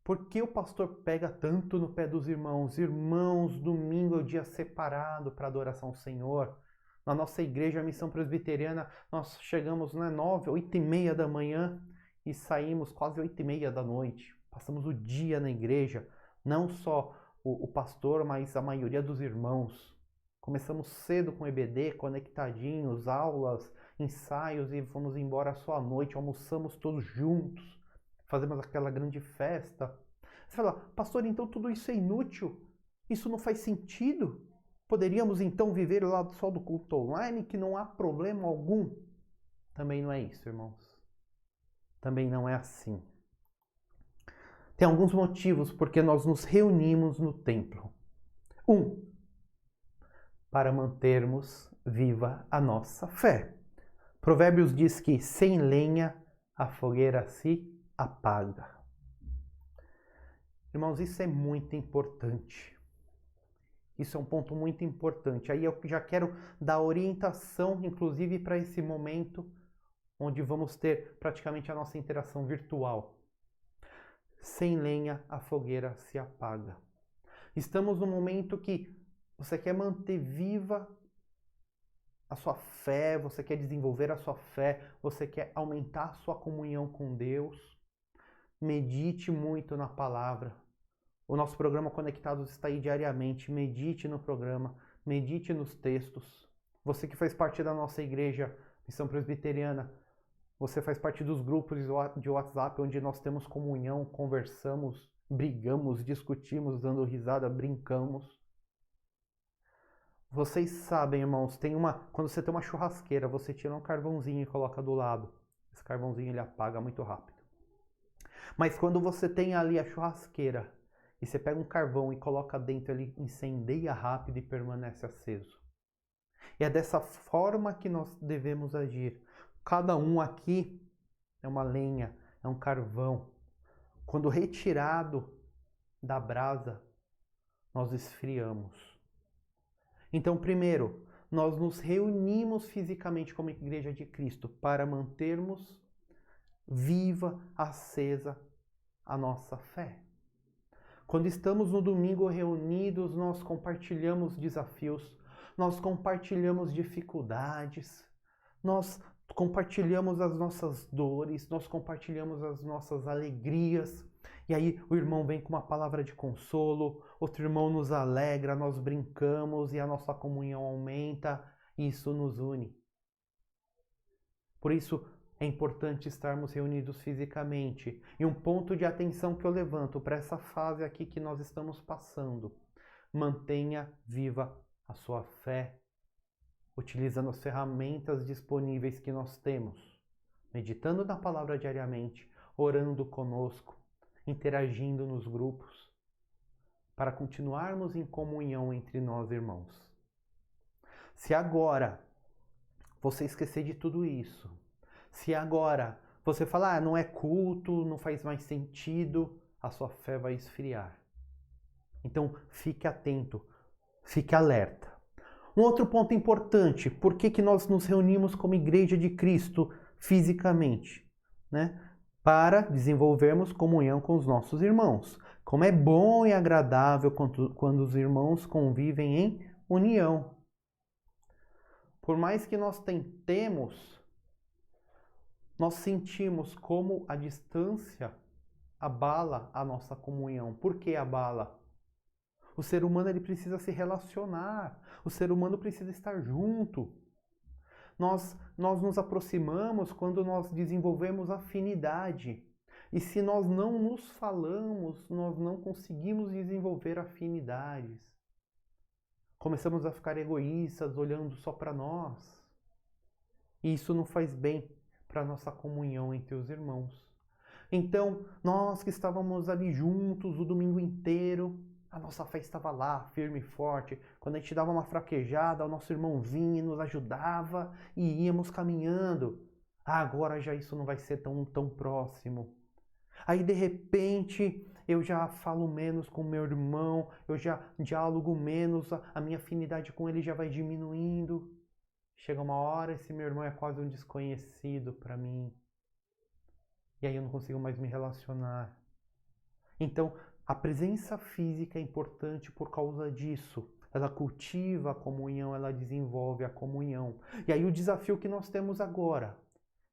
Por que o pastor pega tanto no pé dos irmãos? Irmãos, domingo é o dia separado para adoração ao Senhor. Na nossa igreja, a Missão Presbiteriana, nós chegamos 9, 8h30 da manhã e saímos quase 8h30 da noite. Passamos o dia na igreja, não só o pastor, mas a maioria dos irmãos. Começamos cedo com EBD, conectadinhos, aulas, ensaios e fomos embora só à noite, almoçamos todos juntos, fazemos aquela grande festa. Você fala, pastor, então tudo isso é inútil? Isso não faz sentido? Poderíamos então viver lá só do culto online, que não há problema algum? Também não é isso, irmãos. Também não é assim. Tem alguns motivos porque nós nos reunimos no templo. 1. Para mantermos viva a nossa fé. Provérbios diz que sem lenha a fogueira se apaga. Irmãos, isso é muito importante. Isso é um ponto muito importante. Aí eu já quero dar orientação, inclusive, para esse momento onde vamos ter praticamente a nossa interação virtual. Sem lenha a fogueira se apaga. Estamos no momento que você quer manter viva a sua fé, você quer desenvolver a sua fé, você quer aumentar a sua comunhão com Deus. Medite muito na palavra. O nosso programa Conectados está aí diariamente. Medite no programa, medite nos textos. Você que faz parte da nossa igreja, Missão Presbiteriana, você faz parte dos grupos de WhatsApp onde nós temos comunhão, conversamos, brigamos, discutimos, dando risada, brincamos. Vocês sabem, irmãos, quando você tem uma churrasqueira, você tira um carvãozinho e coloca do lado. Esse carvãozinho ele apaga muito rápido. Mas quando você tem ali a churrasqueira e você pega um carvão e coloca dentro, ele incendeia rápido e permanece aceso. E é dessa forma que nós devemos agir. Cada um aqui é uma lenha, é um carvão. Quando retirado da brasa, nós esfriamos. Então, primeiro, nós nos reunimos fisicamente como Igreja de Cristo para mantermos viva, acesa a nossa fé. Quando estamos no domingo reunidos, nós compartilhamos desafios, nós compartilhamos dificuldades, nós compartilhamos as nossas dores, nós compartilhamos as nossas alegrias. E aí o irmão vem com uma palavra de consolo, outro irmão nos alegra, nós brincamos e a nossa comunhão aumenta e isso nos une. Por isso é importante estarmos reunidos fisicamente. E um ponto de atenção que eu levanto para essa fase aqui que nós estamos passando: mantenha viva a sua fé. utilizando as ferramentas disponíveis que nós temos, meditando na palavra diariamente, orando conosco, interagindo nos grupos, para continuarmos em comunhão entre nós, irmãos. Se agora você esquecer de tudo isso, se agora você falar, não é culto, não faz mais sentido, a sua fé vai esfriar. Então, fique atento, fique alerta. Um outro ponto importante, por que nós nos reunimos como Igreja de Cristo fisicamente? Para desenvolvermos comunhão com os nossos irmãos. Como é bom e agradável quando os irmãos convivem em união. Por mais que nós tentemos, nós sentimos como a distância abala a nossa comunhão. Por que abala? O ser humano ele precisa se relacionar. O ser humano precisa estar junto. Nós nos aproximamos quando nós desenvolvemos afinidade. E se nós não nos falamos, nós não conseguimos desenvolver afinidades. Começamos a ficar egoístas, olhando só para nós. E isso não faz bem para a nossa comunhão entre os irmãos. Então, nós que estávamos ali juntos o domingo inteiro, a nossa fé estava lá, firme e forte. Quando a gente dava uma fraquejada, o nosso irmão vinha e nos ajudava e íamos caminhando. Agora já isso não vai ser tão próximo. Aí, de repente, eu já falo menos com meu irmão, eu já dialogo menos, a minha afinidade com ele já vai diminuindo. Chega uma hora, esse meu irmão é quase um desconhecido para mim. E aí eu não consigo mais me relacionar. Então, a presença física é importante por causa disso. Ela cultiva a comunhão, ela desenvolve a comunhão. E aí o desafio que nós temos agora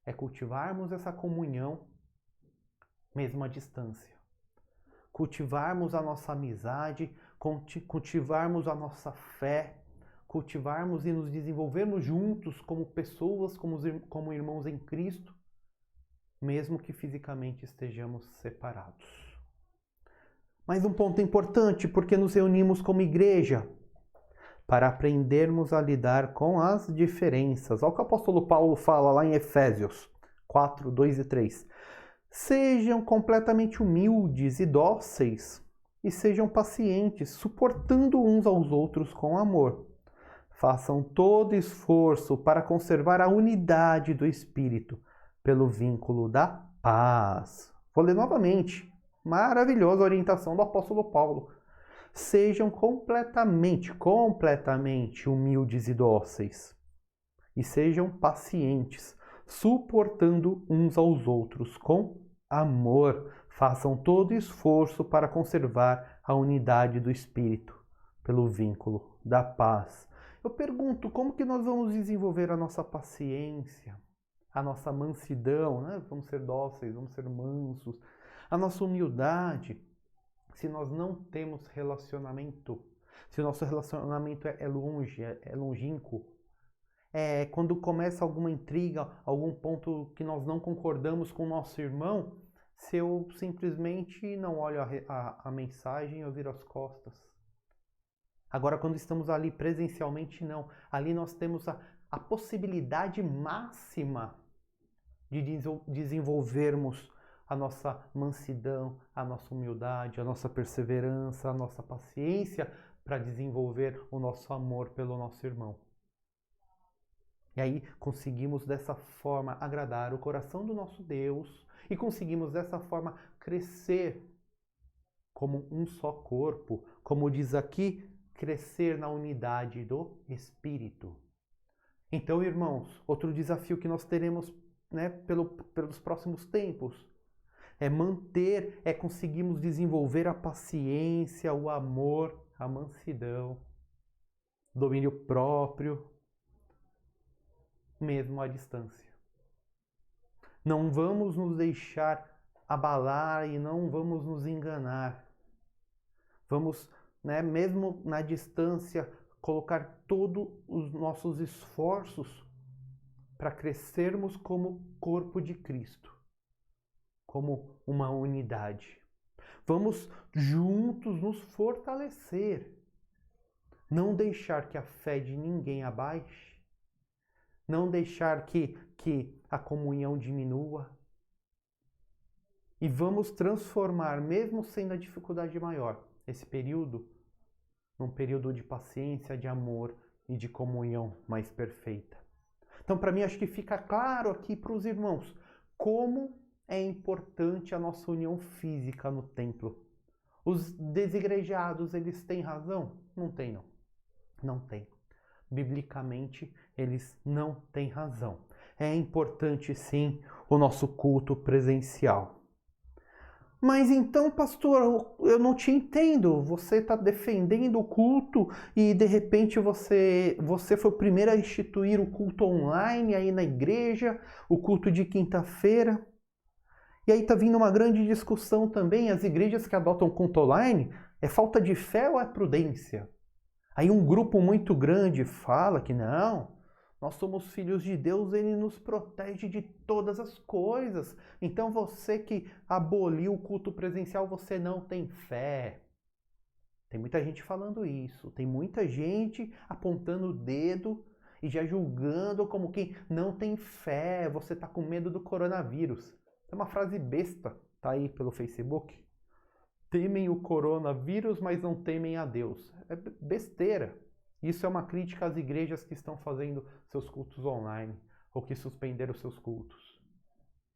é cultivarmos essa comunhão mesmo à distância. Cultivarmos a nossa amizade, cultivarmos a nossa fé, cultivarmos e nos desenvolvermos juntos como pessoas, como irmãos em Cristo, mesmo que fisicamente estejamos separados. Mais um ponto importante, porque nos reunimos como igreja para aprendermos a lidar com as diferenças. Olha o que o apóstolo Paulo fala lá em Efésios 4, 2 e 3. Sejam completamente humildes e dóceis, e sejam pacientes, suportando uns aos outros com amor. Façam todo esforço para conservar a unidade do Espírito, pelo vínculo da paz. Vou ler novamente. Maravilhosa orientação do apóstolo Paulo. Sejam completamente humildes e dóceis. E sejam pacientes, suportando uns aos outros com amor. Façam todo esforço para conservar a unidade do Espírito, pelo vínculo da paz. Eu pergunto, como que nós vamos desenvolver a nossa paciência, a nossa mansidão, Vamos ser dóceis, vamos ser mansos, a nossa humildade, se nós não temos relacionamento, se o nosso relacionamento é longínquo, quando começa alguma intriga, algum ponto que nós não concordamos com o nosso irmão, se eu simplesmente não olho a mensagem, eu viro as costas. Agora, quando estamos ali presencialmente, não. Ali nós temos a possibilidade máxima de desenvolvermos a nossa mansidão, a nossa humildade, a nossa perseverança, a nossa paciência para desenvolver o nosso amor pelo nosso irmão. E aí conseguimos dessa forma agradar o coração do nosso Deus e conseguimos dessa forma crescer como um só corpo, como diz aqui, crescer na unidade do Espírito. Então, irmãos, outro desafio que nós teremos pelos próximos tempos é conseguirmos desenvolver a paciência, o amor, a mansidão, domínio próprio, mesmo à distância. Não vamos nos deixar abalar e não vamos nos enganar. Vamos, mesmo na distância, colocar todos os nossos esforços para crescermos como corpo de Cristo, como uma unidade. Vamos juntos nos fortalecer. Não deixar que a fé de ninguém abaixe não deixar que a comunhão diminua. E vamos transformar, mesmo sendo a dificuldade maior, esse período num período de paciência, de amor e de comunhão mais perfeita. Então, para mim, acho que fica claro aqui para os irmãos como é importante a nossa união física no templo. Os desigrejados, eles têm razão? Não tem, não. Não tem. Biblicamente, eles não têm razão. É importante, sim, o nosso culto presencial. Mas então, pastor, eu não te entendo. Você está defendendo o culto e de repente você foi o primeiro a instituir o culto online aí na igreja, o culto de quinta-feira. E aí está vindo uma grande discussão também. As igrejas que adotam culto online, é falta de fé ou é prudência? Aí um grupo muito grande fala que não, nós somos filhos de Deus, Ele nos protege de todas as coisas. Então você que aboliu o culto presencial, você não tem fé. Tem muita gente falando isso. Tem muita gente apontando o dedo e já julgando como quem não tem fé. Você está com medo do coronavírus. É uma frase besta, tá aí pelo Facebook. Temem o coronavírus, mas não temem a Deus. É besteira. Isso é uma crítica às igrejas que estão fazendo seus cultos online ou que suspenderam seus cultos.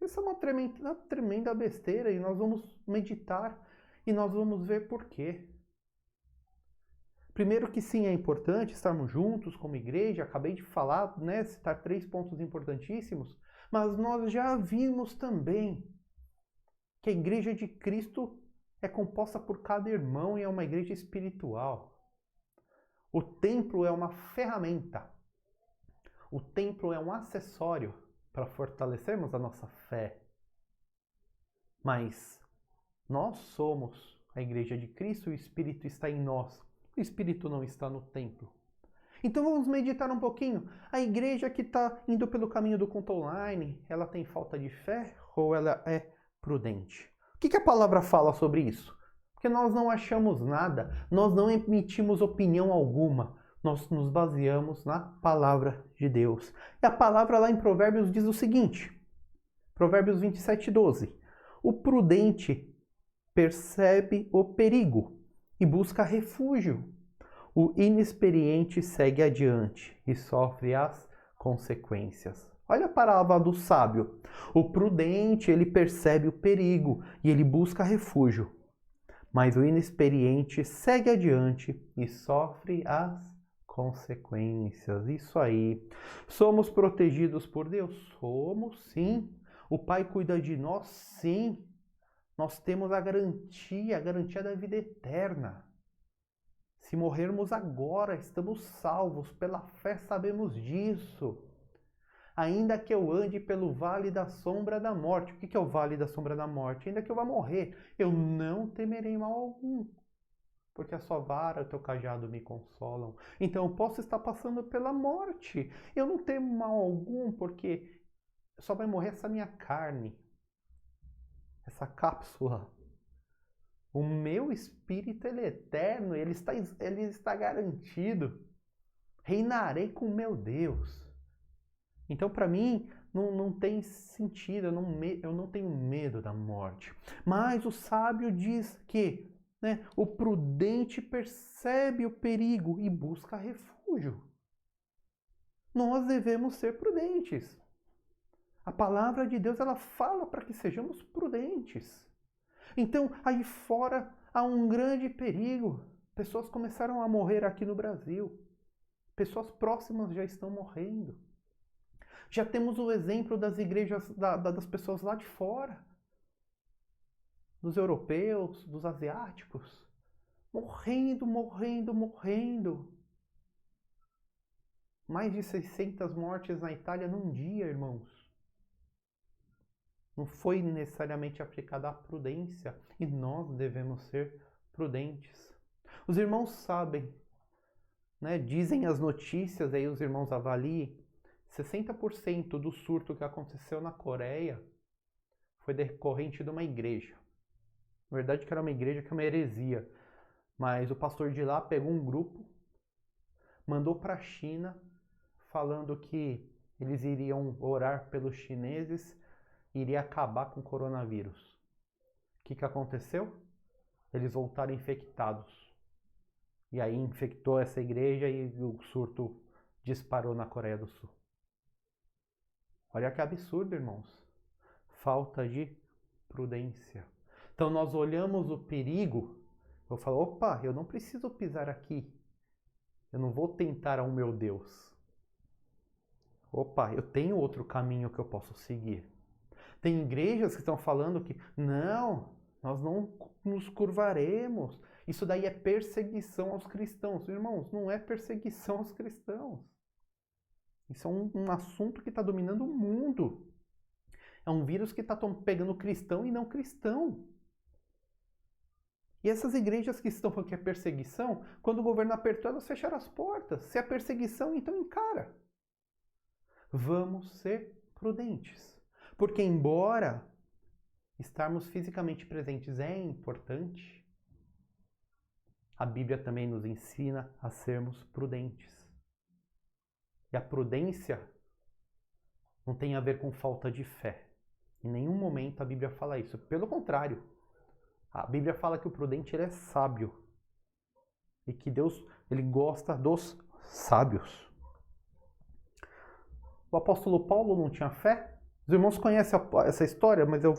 Isso é uma tremenda besteira e nós vamos meditar e nós vamos ver por quê. Primeiro que sim, é importante estarmos juntos como igreja. Acabei de falar, citar 3 pontos importantíssimos, mas nós já vimos também que a igreja de Cristo é composta por cada irmão e é uma igreja espiritual. O templo é uma ferramenta. O templo é um acessório para fortalecermos a nossa fé. Mas nós somos a igreja de Cristo e o Espírito está em nós. O Espírito não está no templo. Então vamos meditar um pouquinho. A igreja que está indo pelo caminho do culto online, ela tem falta de fé ou ela é prudente? O que a palavra fala sobre isso? Porque nós não achamos nada, nós não emitimos opinião alguma, nós nos baseamos na palavra de Deus. E a palavra lá em Provérbios diz o seguinte, Provérbios 27:12, o prudente percebe o perigo e busca refúgio, o inexperiente segue adiante e sofre as consequências. Olha a parábola do sábio, o prudente ele percebe o perigo e ele busca refúgio. Mas o inexperiente segue adiante e sofre as consequências. Isso aí. Somos protegidos por Deus? Somos, sim. O Pai cuida de nós? Sim. Nós temos a garantia da vida eterna. Se morrermos agora, estamos salvos. Pela fé sabemos disso. Ainda que eu ande pelo vale da sombra da morte. O que é o vale da sombra da morte? Ainda que eu vá morrer, eu não temerei mal algum, porque a sua vara e o teu cajado me consolam. Então eu posso estar passando pela morte. Eu não temo mal algum, porque só vai morrer essa minha carne, essa cápsula. O meu espírito ele é eterno, ele está garantido. Reinarei com meu Deus. Então, para mim, não tem sentido, eu não tenho medo da morte. Mas o sábio diz que o prudente percebe o perigo e busca refúgio. Nós devemos ser prudentes. A palavra de Deus ela fala para que sejamos prudentes. Então, aí fora há um grande perigo. Pessoas começaram a morrer aqui no Brasil. Pessoas próximas já estão morrendo. Já temos o exemplo das igrejas, das pessoas lá de fora, dos europeus, dos asiáticos, morrendo. Mais de 600 mortes na Itália num dia, irmãos. Não foi necessariamente aplicada a prudência e nós devemos ser prudentes. Os irmãos sabem, dizem as notícias, aí os irmãos avaliem, 60% do surto que aconteceu na Coreia foi decorrente de uma igreja. Na verdade que era uma igreja que é uma heresia, mas o pastor de lá pegou um grupo, mandou para a China, falando que eles iriam orar pelos chineses, iria acabar com o coronavírus. O que aconteceu? Eles voltaram infectados. E aí infectou essa igreja e o surto disparou na Coreia do Sul. Olha que absurdo, irmãos. Falta de prudência. Então nós olhamos o perigo, eu falo, opa, eu não preciso pisar aqui. Eu não vou tentar ao meu Deus. Opa, eu tenho outro caminho que eu posso seguir. Tem igrejas que estão falando que, não, nós não nos curvaremos. Isso daí é perseguição aos cristãos. Irmãos, não é perseguição aos cristãos. Isso é um assunto que está dominando o mundo. É um vírus que está pegando cristão e não cristão. E essas igrejas que estão falando que é perseguição, quando o governo apertou, elas fecharam as portas. Se é perseguição, então encara. Vamos ser prudentes. Porque embora estarmos fisicamente presentes é importante, a Bíblia também nos ensina a sermos prudentes. E a prudência não tem a ver com falta de fé. Em nenhum momento a Bíblia fala isso. Pelo contrário, a Bíblia fala que o prudente ele é sábio. E que Deus ele gosta dos sábios. O apóstolo Paulo não tinha fé? Os irmãos conhecem essa história, mas eu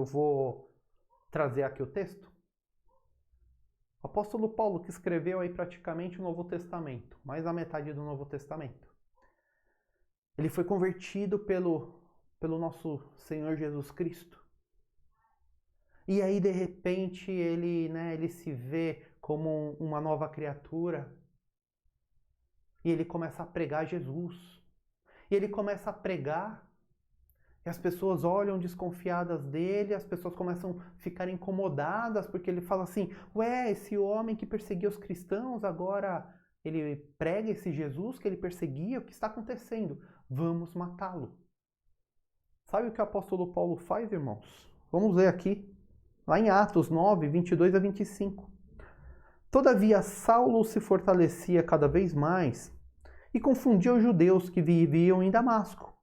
vou trazer aqui o texto. O apóstolo Paulo que escreveu aí praticamente o Novo Testamento, mais da metade do Novo Testamento. Ele foi convertido pelo nosso Senhor Jesus Cristo. E aí, de repente, ele se vê como uma nova criatura. E ele começa a pregar Jesus. E ele começa a pregar. E as pessoas olham desconfiadas dele. As pessoas começam a ficar incomodadas. Porque ele fala assim, ué, esse homem que perseguia os cristãos, agora ele prega esse Jesus que ele perseguia. O que está acontecendo? Vamos matá-lo. Sabe o que o apóstolo Paulo faz, irmãos? Vamos ler aqui. Lá em Atos 9, 22 a 25. Todavia, Saulo se fortalecia cada vez mais e confundia os judeus que viviam em Damasco,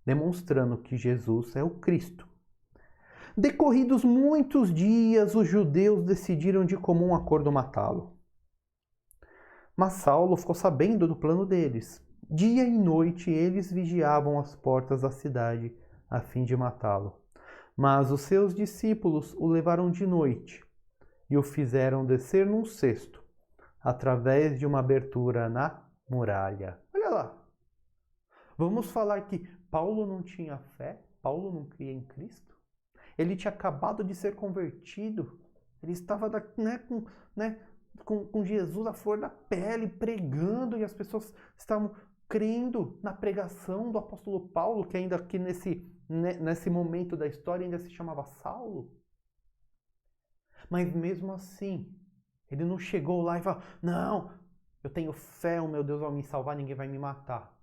demonstrando que Jesus é o Cristo. Decorridos muitos dias, os judeus decidiram de comum acordo matá-lo. Mas Saulo ficou sabendo do plano deles. Dia e noite eles vigiavam as portas da cidade a fim de matá-lo. Mas os seus discípulos o levaram de noite e o fizeram descer num cesto, através de uma abertura na muralha. Olha lá. Vamos falar que Paulo não tinha fé? Paulo não cria em Cristo? Ele tinha acabado de ser convertido. Ele estava com Jesus à flor da pele, pregando, e as pessoas estavam crendo na pregação do apóstolo Paulo, que ainda aqui nesse momento da história ainda se chamava Saulo. Mas mesmo assim, ele não chegou lá e falou, não, eu tenho fé, o meu Deus vai me salvar, ninguém vai me matar.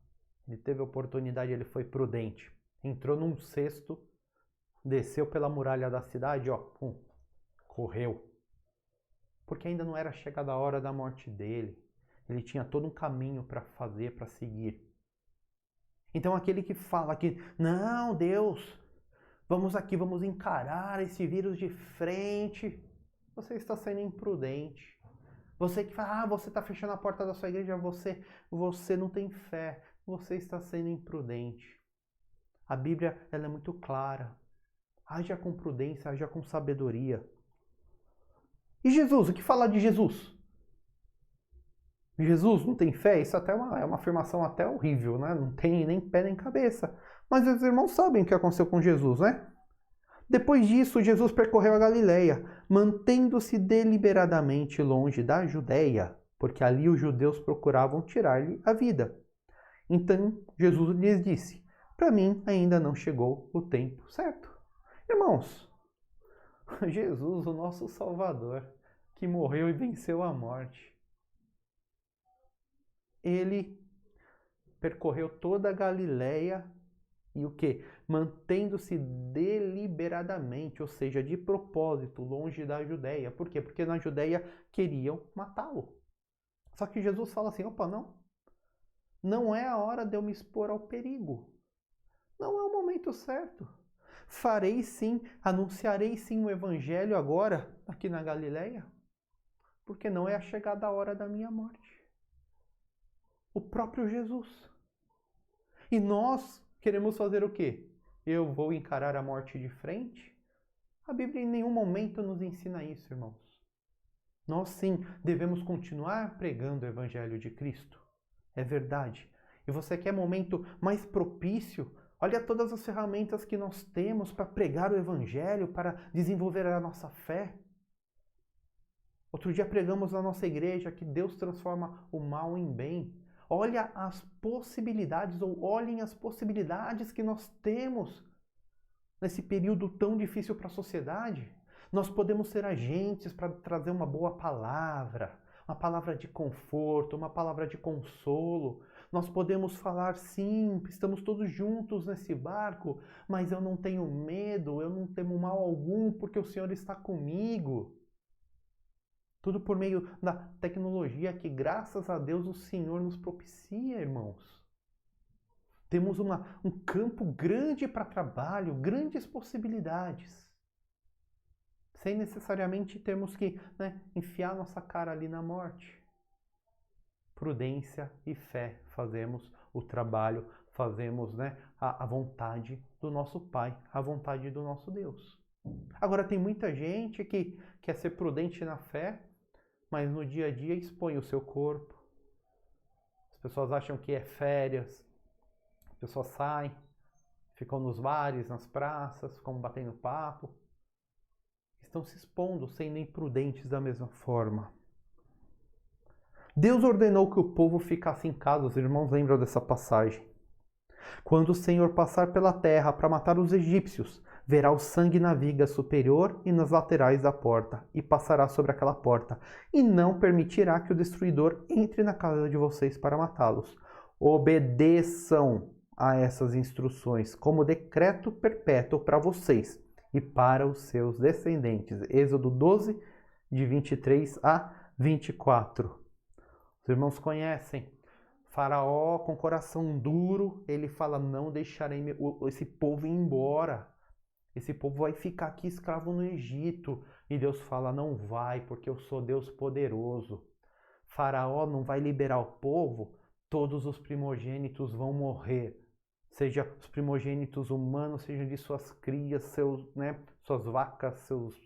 Ele teve a oportunidade, ele foi prudente. Entrou num cesto, desceu pela muralha da cidade, correu. Porque ainda não era chegada a hora da morte dele. Ele tinha todo um caminho para fazer, para seguir. Então aquele que fala que, não, Deus, vamos encarar esse vírus de frente, você está sendo imprudente. Você que fala, você está fechando a porta da sua igreja, você não tem fé, você está sendo imprudente. A Bíblia ela é muito clara. Haja com prudência, haja com sabedoria. E Jesus, o que falar de Jesus? Jesus não tem fé? Isso até é uma afirmação até horrível, né? Não tem nem pé nem cabeça. Mas os irmãos sabem o que aconteceu com Jesus, né? Depois disso, Jesus percorreu a Galileia, mantendo-se deliberadamente longe da Judéia, porque ali os judeus procuravam tirar-lhe a vida. Então, Jesus lhes disse, para mim ainda não chegou o tempo certo. Irmãos, Jesus, o nosso Salvador, que morreu e venceu a morte, ele percorreu toda a Galileia e o quê? Mantendo-se deliberadamente, ou seja, de propósito, longe da Judéia. Por quê? Porque na Judéia queriam matá-lo. Só que Jesus fala assim, opa, não. Não é a hora de eu me expor ao perigo. Não é o momento certo. Farei sim, anunciarei sim o evangelho agora, aqui na Galileia, porque não é a chegada a hora da minha morte. O próprio Jesus. E nós queremos fazer o quê? Eu vou encarar a morte de frente? A Bíblia em nenhum momento nos ensina isso, irmãos. Nós sim devemos continuar pregando o evangelho de Cristo. É verdade. E você quer momento mais propício? Olha todas as ferramentas que nós temos para pregar o evangelho, para desenvolver a nossa fé. Outro dia pregamos na nossa igreja que Deus transforma o mal em bem. Olha as possibilidades, ou olhem as possibilidades que nós temos nesse período tão difícil para a sociedade. Nós podemos ser agentes para trazer uma boa palavra, uma palavra de conforto, uma palavra de consolo. Nós podemos falar, sim, estamos todos juntos nesse barco, mas eu não tenho medo, eu não temo mal algum, porque o Senhor está comigo. Tudo por meio da tecnologia que, graças a Deus, o Senhor nos propicia, irmãos. Temos um campo grande para trabalho, grandes possibilidades. Sem necessariamente termos que enfiar nossa cara ali na morte. Prudência e fé fazemos o trabalho, fazemos a vontade do nosso Pai, a vontade do nosso Deus. Agora tem muita gente que quer ser prudente na fé, mas no dia a dia expõe o seu corpo. As pessoas acham que é férias, as pessoas saem, ficam nos bares, nas praças, ficam batendo papo. Estão se expondo, sendo imprudentes da mesma forma. Deus ordenou que o povo ficasse em casa, os irmãos lembram dessa passagem. Quando o Senhor passar pela terra para matar os egípcios, verá o sangue na viga superior e nas laterais da porta, e passará sobre aquela porta, e não permitirá que o destruidor entre na casa de vocês para matá-los. Obedeçam a essas instruções como decreto perpétuo para vocês e para os seus descendentes. Êxodo 12, de 23 a 24. Os irmãos conhecem. Faraó, com coração duro, ele fala, não deixarei esse povo ir embora. Esse povo vai ficar aqui escravo no Egito. E Deus fala, não vai, porque eu sou Deus poderoso. Faraó não vai liberar o povo, todos os primogênitos vão morrer. Seja os primogênitos humanos, seja de suas crias, suas vacas,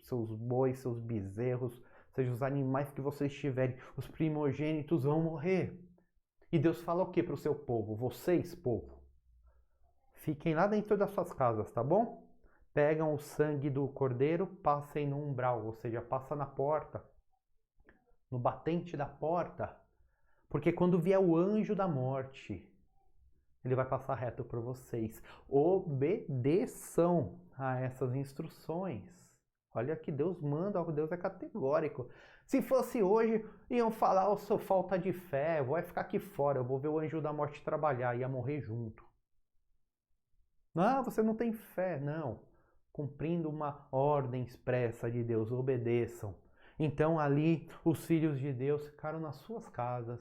seus bois, seus bezerros, seja os animais que vocês tiverem, os primogênitos vão morrer. E Deus fala o que para o seu povo? Vocês, povo, fiquem lá dentro das suas casas, tá bom? Pegam o sangue do cordeiro, passem no umbral, ou seja, passa na porta, no batente da porta, porque quando vier o anjo da morte, ele vai passar reto por vocês. Obedeçam a essas instruções. Olha que Deus manda, Deus é categórico. Se fosse hoje, iam falar, eu sou falta de fé, vou ficar aqui fora, eu vou ver o anjo da morte trabalhar, ia morrer junto. Não, você não tem fé, não. Cumprindo uma ordem expressa de Deus, obedeçam. Então ali, os filhos de Deus ficaram nas suas casas.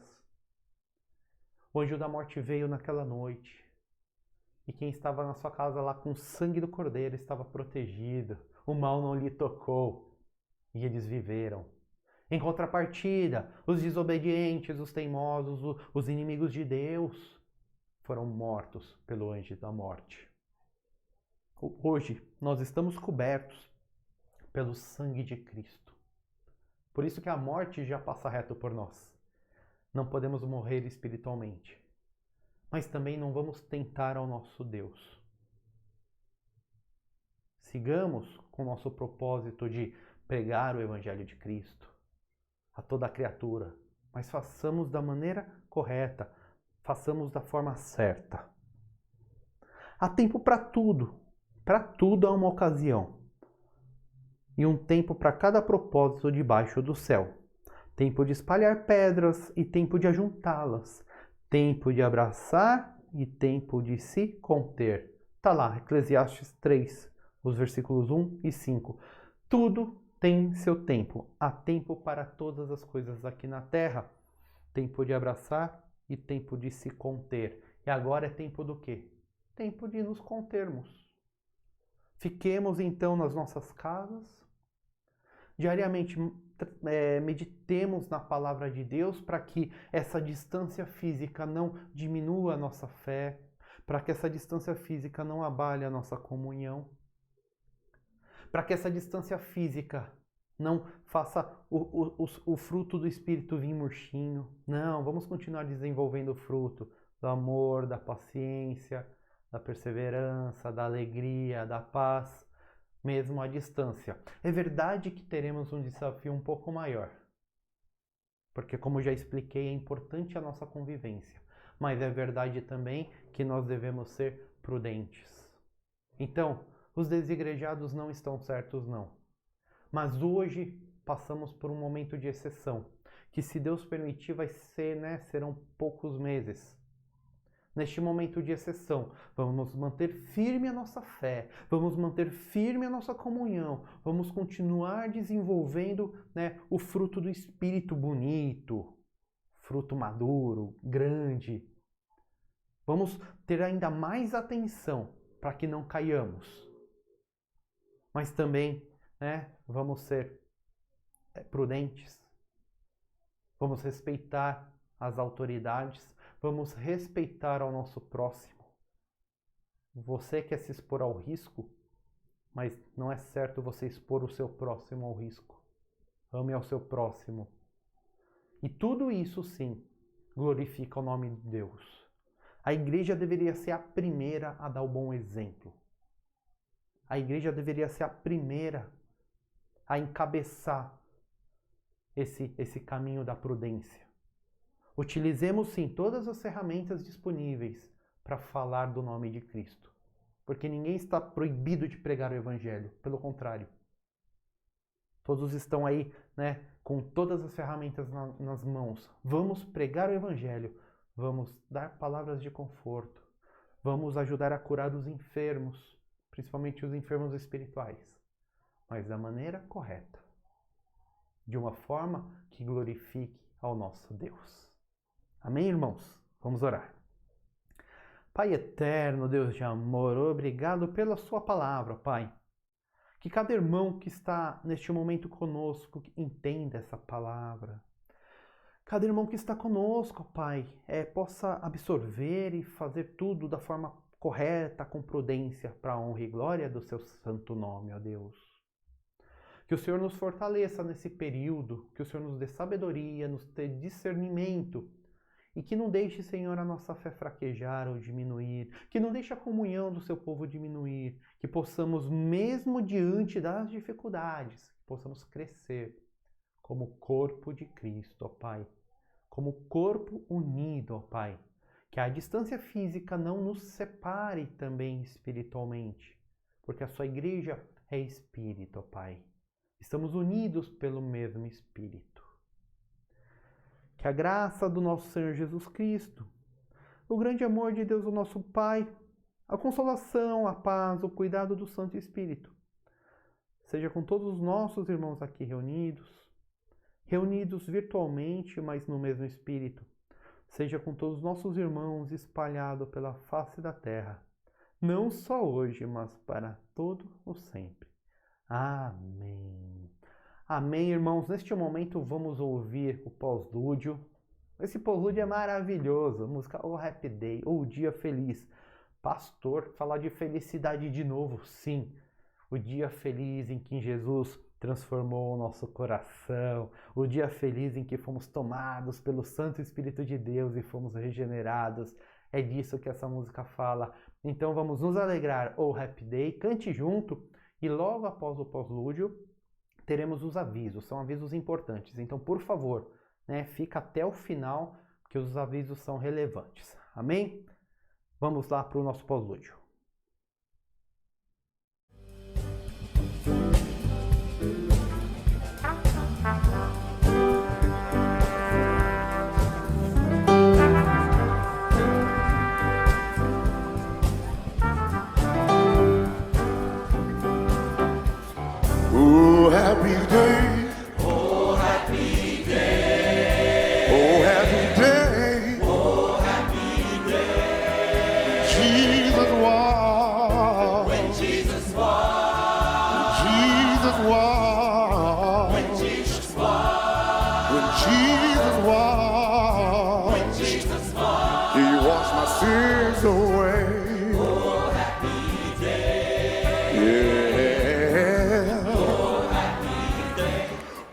O anjo da morte veio naquela noite. E quem estava na sua casa lá com o sangue do cordeiro estava protegido. O mal não lhe tocou. E eles viveram. Em contrapartida, os desobedientes, os teimosos, os inimigos de Deus foram mortos pelo anjo da morte. Hoje, nós estamos cobertos pelo sangue de Cristo. Por isso que a morte já passa reto por nós. Não podemos morrer espiritualmente, mas também não vamos tentar ao nosso Deus. Sigamos com o nosso propósito de pregar o Evangelho de Cristo a toda criatura, mas façamos da maneira correta, façamos da forma certa. Há tempo para tudo há uma ocasião, e um tempo para cada propósito debaixo do céu. Tempo de espalhar pedras e tempo de ajuntá-las. Tempo de abraçar e tempo de se conter. Está lá, Eclesiastes 3, os versículos 1 e 5. Tudo tem seu tempo. Há tempo para todas as coisas aqui na terra. Tempo de abraçar e tempo de se conter. E agora é tempo do quê? Tempo de nos contermos. Fiquemos então nas nossas casas, diariamente meditemos na palavra de Deus para que essa distância física não diminua a nossa fé, para que essa distância física não abale a nossa comunhão, para que essa distância física não faça o fruto do Espírito vir murchinho. Não, vamos continuar desenvolvendo o fruto do amor, da paciência, da perseverança, da alegria, da paz, mesmo à distância. É verdade que teremos um desafio um pouco maior, porque, como já expliquei, é importante a nossa convivência, mas é verdade também que nós devemos ser prudentes. Então, os desigrejados não estão certos, não. Mas hoje passamos por um momento de exceção, que, se Deus permitir, vai ser, serão poucos meses. Neste momento de exceção, vamos manter firme a nossa fé, vamos manter firme a nossa comunhão, vamos continuar desenvolvendo, o fruto do Espírito bonito, fruto maduro, grande. Vamos ter ainda mais atenção para que não caiamos. Mas também, vamos ser prudentes, vamos respeitar as autoridades, vamos respeitar ao nosso próximo. Você quer se expor ao risco, mas não é certo você expor o seu próximo ao risco. Ame ao seu próximo. E tudo isso, sim, glorifica o nome de Deus. A igreja deveria ser a primeira a dar o bom exemplo. A igreja deveria ser a primeira a encabeçar esse caminho da prudência. Utilizemos sim todas as ferramentas disponíveis para falar do nome de Cristo. Porque ninguém está proibido de pregar o Evangelho. Pelo contrário. Todos estão aí, com todas as ferramentas nas mãos. Vamos pregar o Evangelho. Vamos dar palavras de conforto. Vamos ajudar a curar os enfermos, principalmente os enfermos espirituais, mas da maneira correta, de uma forma que glorifique ao nosso Deus. Amém, irmãos? Vamos orar. Pai eterno, Deus de amor, obrigado pela sua palavra, Pai. Que cada irmão que está neste momento conosco entenda essa palavra. Cada irmão que está conosco, Pai, possa absorver e fazer tudo da forma correta, com prudência, para a honra e glória do seu santo nome, ó Deus. Que o Senhor nos fortaleça nesse período, que o Senhor nos dê sabedoria, nos dê discernimento, e que não deixe, Senhor, a nossa fé fraquejar ou diminuir, que não deixe a comunhão do seu povo diminuir, que possamos, mesmo diante das dificuldades, que possamos crescer como corpo de Cristo, ó Pai, como corpo unido, ó Pai, que a distância física não nos separe também espiritualmente, porque a sua igreja é espírito, ó Pai. Estamos unidos pelo mesmo Espírito. Que a graça do nosso Senhor Jesus Cristo, o grande amor de Deus, o nosso Pai, a consolação, a paz, o cuidado do Santo Espírito, seja com todos os nossos irmãos aqui reunidos virtualmente, mas no mesmo Espírito. Seja com todos os nossos irmãos espalhados pela face da terra, não só hoje, mas para todo o sempre. Amém. Amém, irmãos. Neste momento vamos ouvir o pós-lúdio. Esse pós-lúdio é maravilhoso. A música O Happy Day, ou O Dia Feliz. Pastor, falar de felicidade de novo, sim. O dia feliz em que Jesus transformou o nosso coração. O dia feliz em que fomos tomados pelo Santo Espírito de Deus e fomos regenerados. É disso que essa música fala. Então vamos nos alegrar. O Happy Day, cante junto. E logo após o pós-lúdio, teremos os avisos, são avisos importantes. Então, por favor, fica até o final, que os avisos são relevantes. Amém? Vamos lá para o nosso pós-lúdio. Oh, happy day. Oh, happy day. Oh, happy day. Oh, sins away. Oh, happy day. Yeah. Oh, happy day.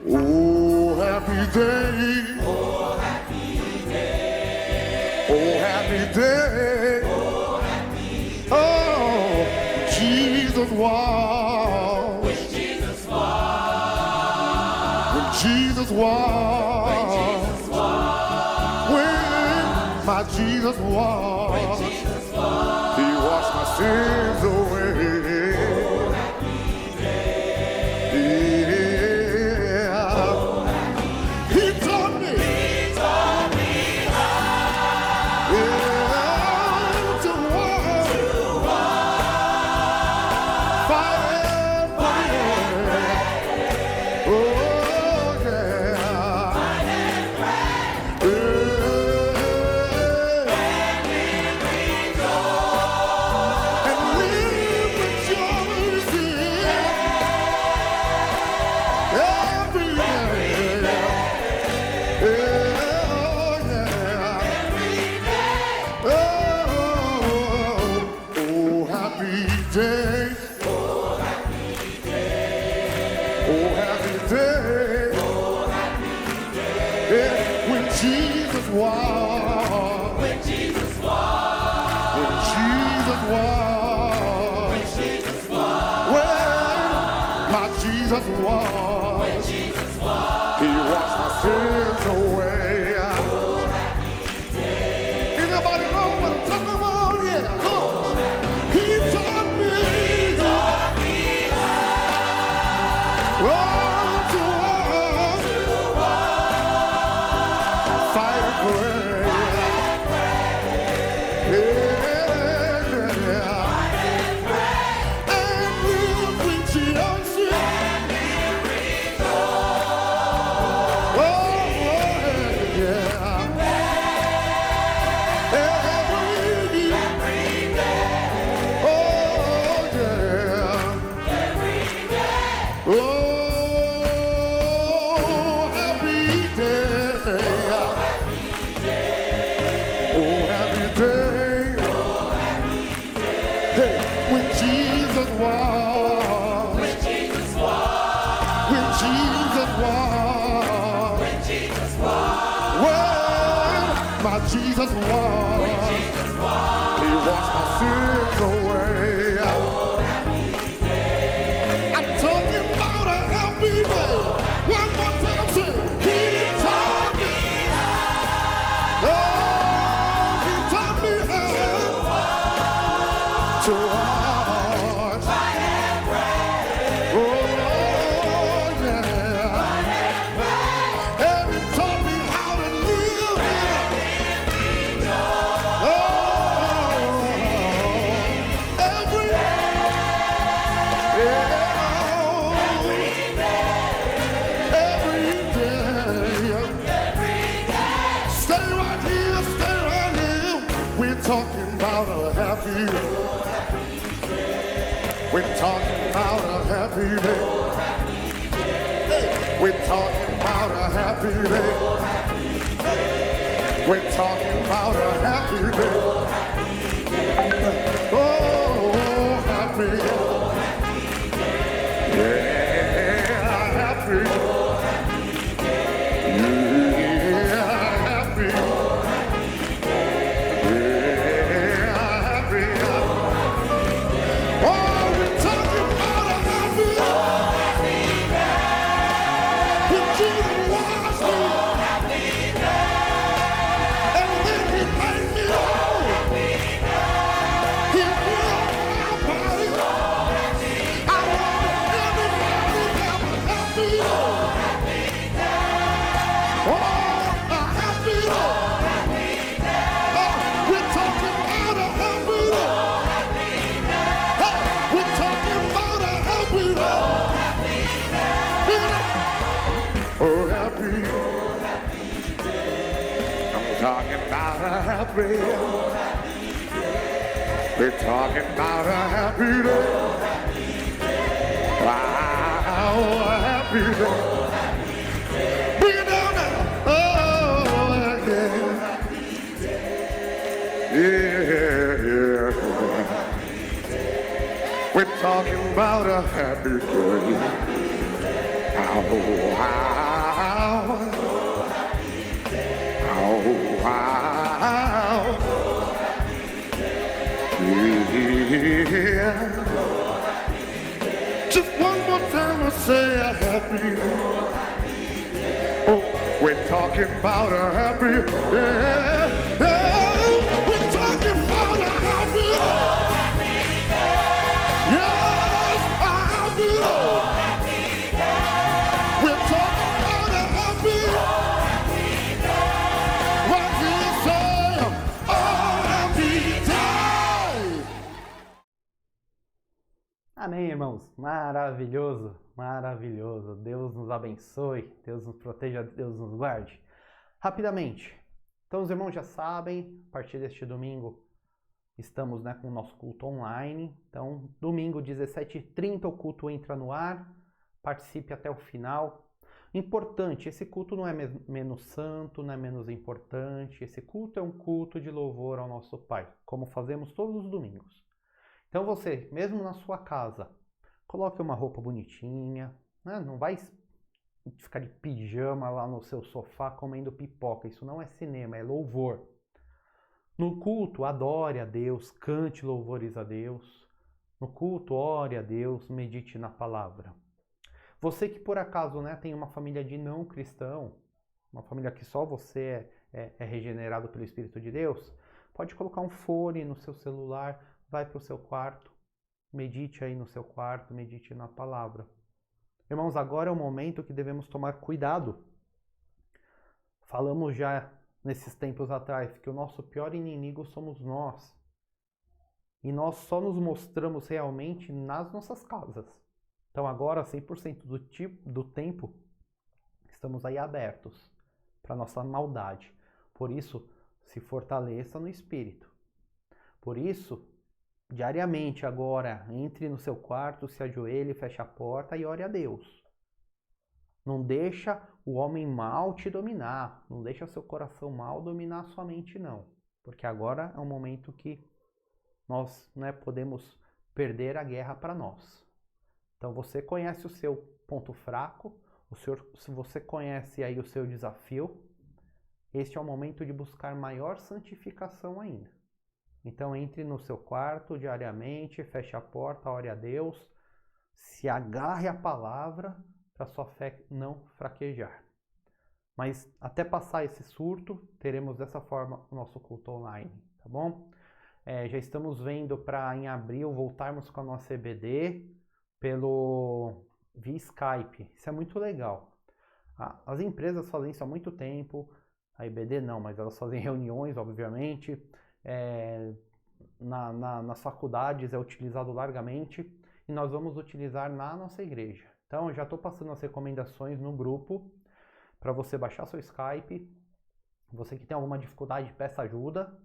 Oh, happy day. Oh, happy day. Oh, happy day. Oh, happy day. Oh, Jesus was. When Jesus was. When Jesus was. When Jesus was. When my Jesus was. When Jesus was. He washed my sins away. Oh, happy day. Yeah. Oh, happy He taught me. He taught me how Yeah, to walk. Fight, fight. Oh, yeah. And we rejoice every day. Oh, happy day. Oh, happy day. Yeah, when Jesus was. when Jesus was. When Jesus was. When Jesus was. When my Jesus was. When Jesus was. He washed my sins away. Oh, happy day. Anybody know what I'm talking about? Yeah, come on. He taught me. Taught me how Oh, to walk. Fight and pray. Yeah. And live with Jesus. Oh, yeah. Every day. Oh, yeah. Oh, happy day. Oh, happy day. Hey, when Jesus was. when Jesus was. When Jesus was. When Jesus was. When my Jesus was. When Jesus was. He washed my sins away. Oh, happy day. I'm talking about a happy day. One more time, say, He taught me. Oh, He taught me how to watch. Fight and pray. Oh, yeah. And He taught me how to live. Oh, every day. Stay right here, stay right here. We're talking about a happy day. We're talking about a happy day. Hey, we're talking about a happy day. We're talking about a happy day. Oh, happy. Yeah, happy. Yeah, happy. Yeah, happy. Oh, we're talking about a happy day. When Jesus washed me. And then He made me whole. He healed my body. I want everybody to have a happy day. Oh, a happy day. We're talking about a happy day. We're talking about a happy day. Oh, happy. I'm talking about a happy day. We're talking about a happy day. Wow, a happy day. Bring it down now. Oh, yeah. Yeah. We're talking about a happy day. Ow, ow. Ow, ow. Yeah. Just one more time I say a happy. Oh, we're talking about a happy. Yeah. We're talking about a happy. Yes, a happy. We're talking about a happy. What you say? A happy day. Amém, irmãos. Maravilhoso, maravilhoso. Deus nos abençoe, Deus nos proteja, Deus nos guarde. Rapidamente. Então, os irmãos já sabem, a partir deste domingo estamos, né, com o nosso culto online. Então, domingo, 17h30, o culto entra no ar. Participe até o final. Importante, esse culto não é menos santo, não é menos importante. Esse culto é um culto de louvor ao nosso Pai, como fazemos todos os domingos. Então você, mesmo na sua casa, coloque uma roupa bonitinha, né? Não vai ficar de pijama lá no seu sofá comendo pipoca. Isso não é cinema, é louvor. No culto, adore a Deus, cante louvores a Deus. No culto, ore a Deus, medite na palavra. Você que por acaso, né, tem uma família de não cristão, uma família que só você é regenerado pelo Espírito de Deus, pode colocar um fone no seu celular, vai para o seu quarto, medite aí no seu quarto, medite na palavra. Irmãos, agora é o momento que devemos tomar cuidado. Falamos já nesses tempos atrás que o nosso pior inimigo somos nós. E nós só nos mostramos realmente nas nossas casas. Então agora 100% do tempo estamos aí abertos para nossa maldade. Por isso, se fortaleça no Espírito. Por isso, diariamente agora, entre no seu quarto, se ajoelhe, feche a porta e ore a Deus. Não deixa o homem mal te dominar. Não deixa seu coração mal dominar a sua mente, não. Porque agora é um momento que nós, né, podemos perder a guerra para nós. Então você conhece o seu ponto fraco, se você conhece aí o seu desafio, este é o momento de buscar maior santificação ainda. Então entre no seu quarto diariamente, feche a porta, ore a Deus, se agarre à palavra para sua fé não fraquejar. Mas até passar esse surto, teremos dessa forma o nosso culto online, tá bom? Já estamos vendo para em abril voltarmos com a nossa EBD via Skype. Isso é muito legal. As empresas fazem isso há muito tempo, a EBD não, mas elas fazem reuniões, obviamente. Nas faculdades é utilizado largamente e nós vamos utilizar na nossa igreja. Então eu já estou passando as recomendações no grupo para você baixar seu Skype. Você que tem alguma dificuldade, peça ajuda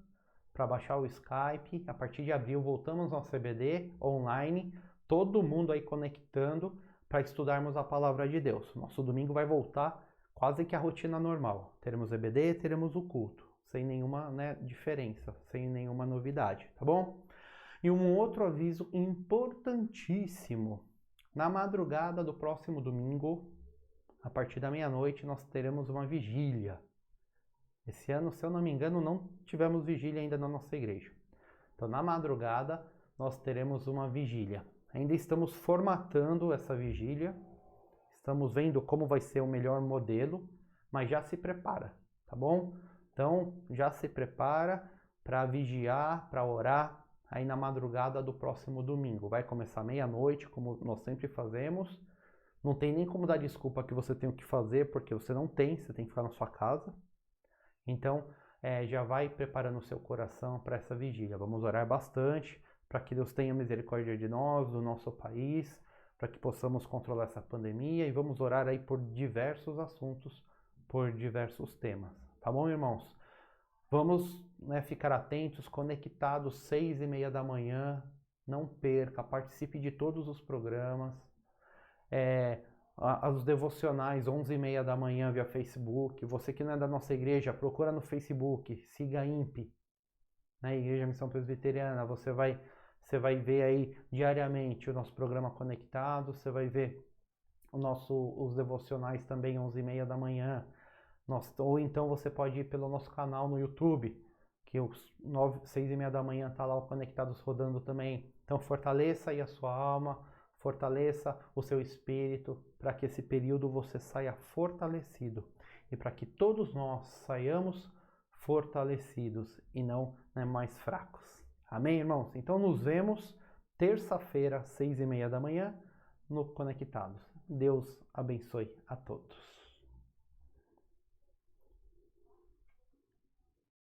para baixar o Skype. A partir de abril voltamos ao CBD online, todo mundo aí conectando para estudarmos a palavra de Deus. Nosso domingo vai voltar quase que a rotina normal. Teremos EBD, teremos o culto, sem nenhuma, né, diferença, sem nenhuma novidade, tá bom? E um outro aviso importantíssimo. Na madrugada do próximo domingo, a partir da meia-noite, nós teremos uma vigília. Esse ano, se eu não me engano, não tivemos vigília ainda na nossa igreja. Então, na madrugada, nós teremos uma vigília. Ainda estamos formatando essa vigília. Estamos vendo como vai ser o melhor modelo, mas já se prepara, tá bom? Então, já se prepara para vigiar, para orar aí na madrugada do próximo domingo. Vai começar meia-noite, como nós sempre fazemos. Não tem nem como dar desculpa que você tem o que fazer, porque você não tem, você tem que ficar na sua casa. Então, já vai preparando o seu coração para essa vigília. Vamos orar bastante para que Deus tenha misericórdia de nós, do nosso país, para que possamos controlar essa pandemia, e vamos orar aí por diversos assuntos, por diversos temas. Tá bom, irmãos? Vamos, né, ficar atentos, conectados, 6h30 da manhã. Não perca, participe de todos os programas. Os devocionais, 11h30 da manhã via Facebook. Você que não é da nossa igreja, procura no Facebook, siga a IMP. na Igreja Missão Presbiteriana. Você vai ver aí diariamente o nosso programa Conectado, você vai ver os devocionais também 11h30 da manhã. Ou então você pode ir pelo nosso canal no YouTube, que os 6h30 da manhã está lá o Conectados rodando também. Então fortaleça aí a sua alma, fortaleça o seu espírito, para que esse período você saia fortalecido e para que todos nós saiamos fortalecidos e não, né, mais fracos. Amém, irmãos? Então nos vemos terça-feira, 6h30 da manhã, no Conectados. Deus abençoe a todos.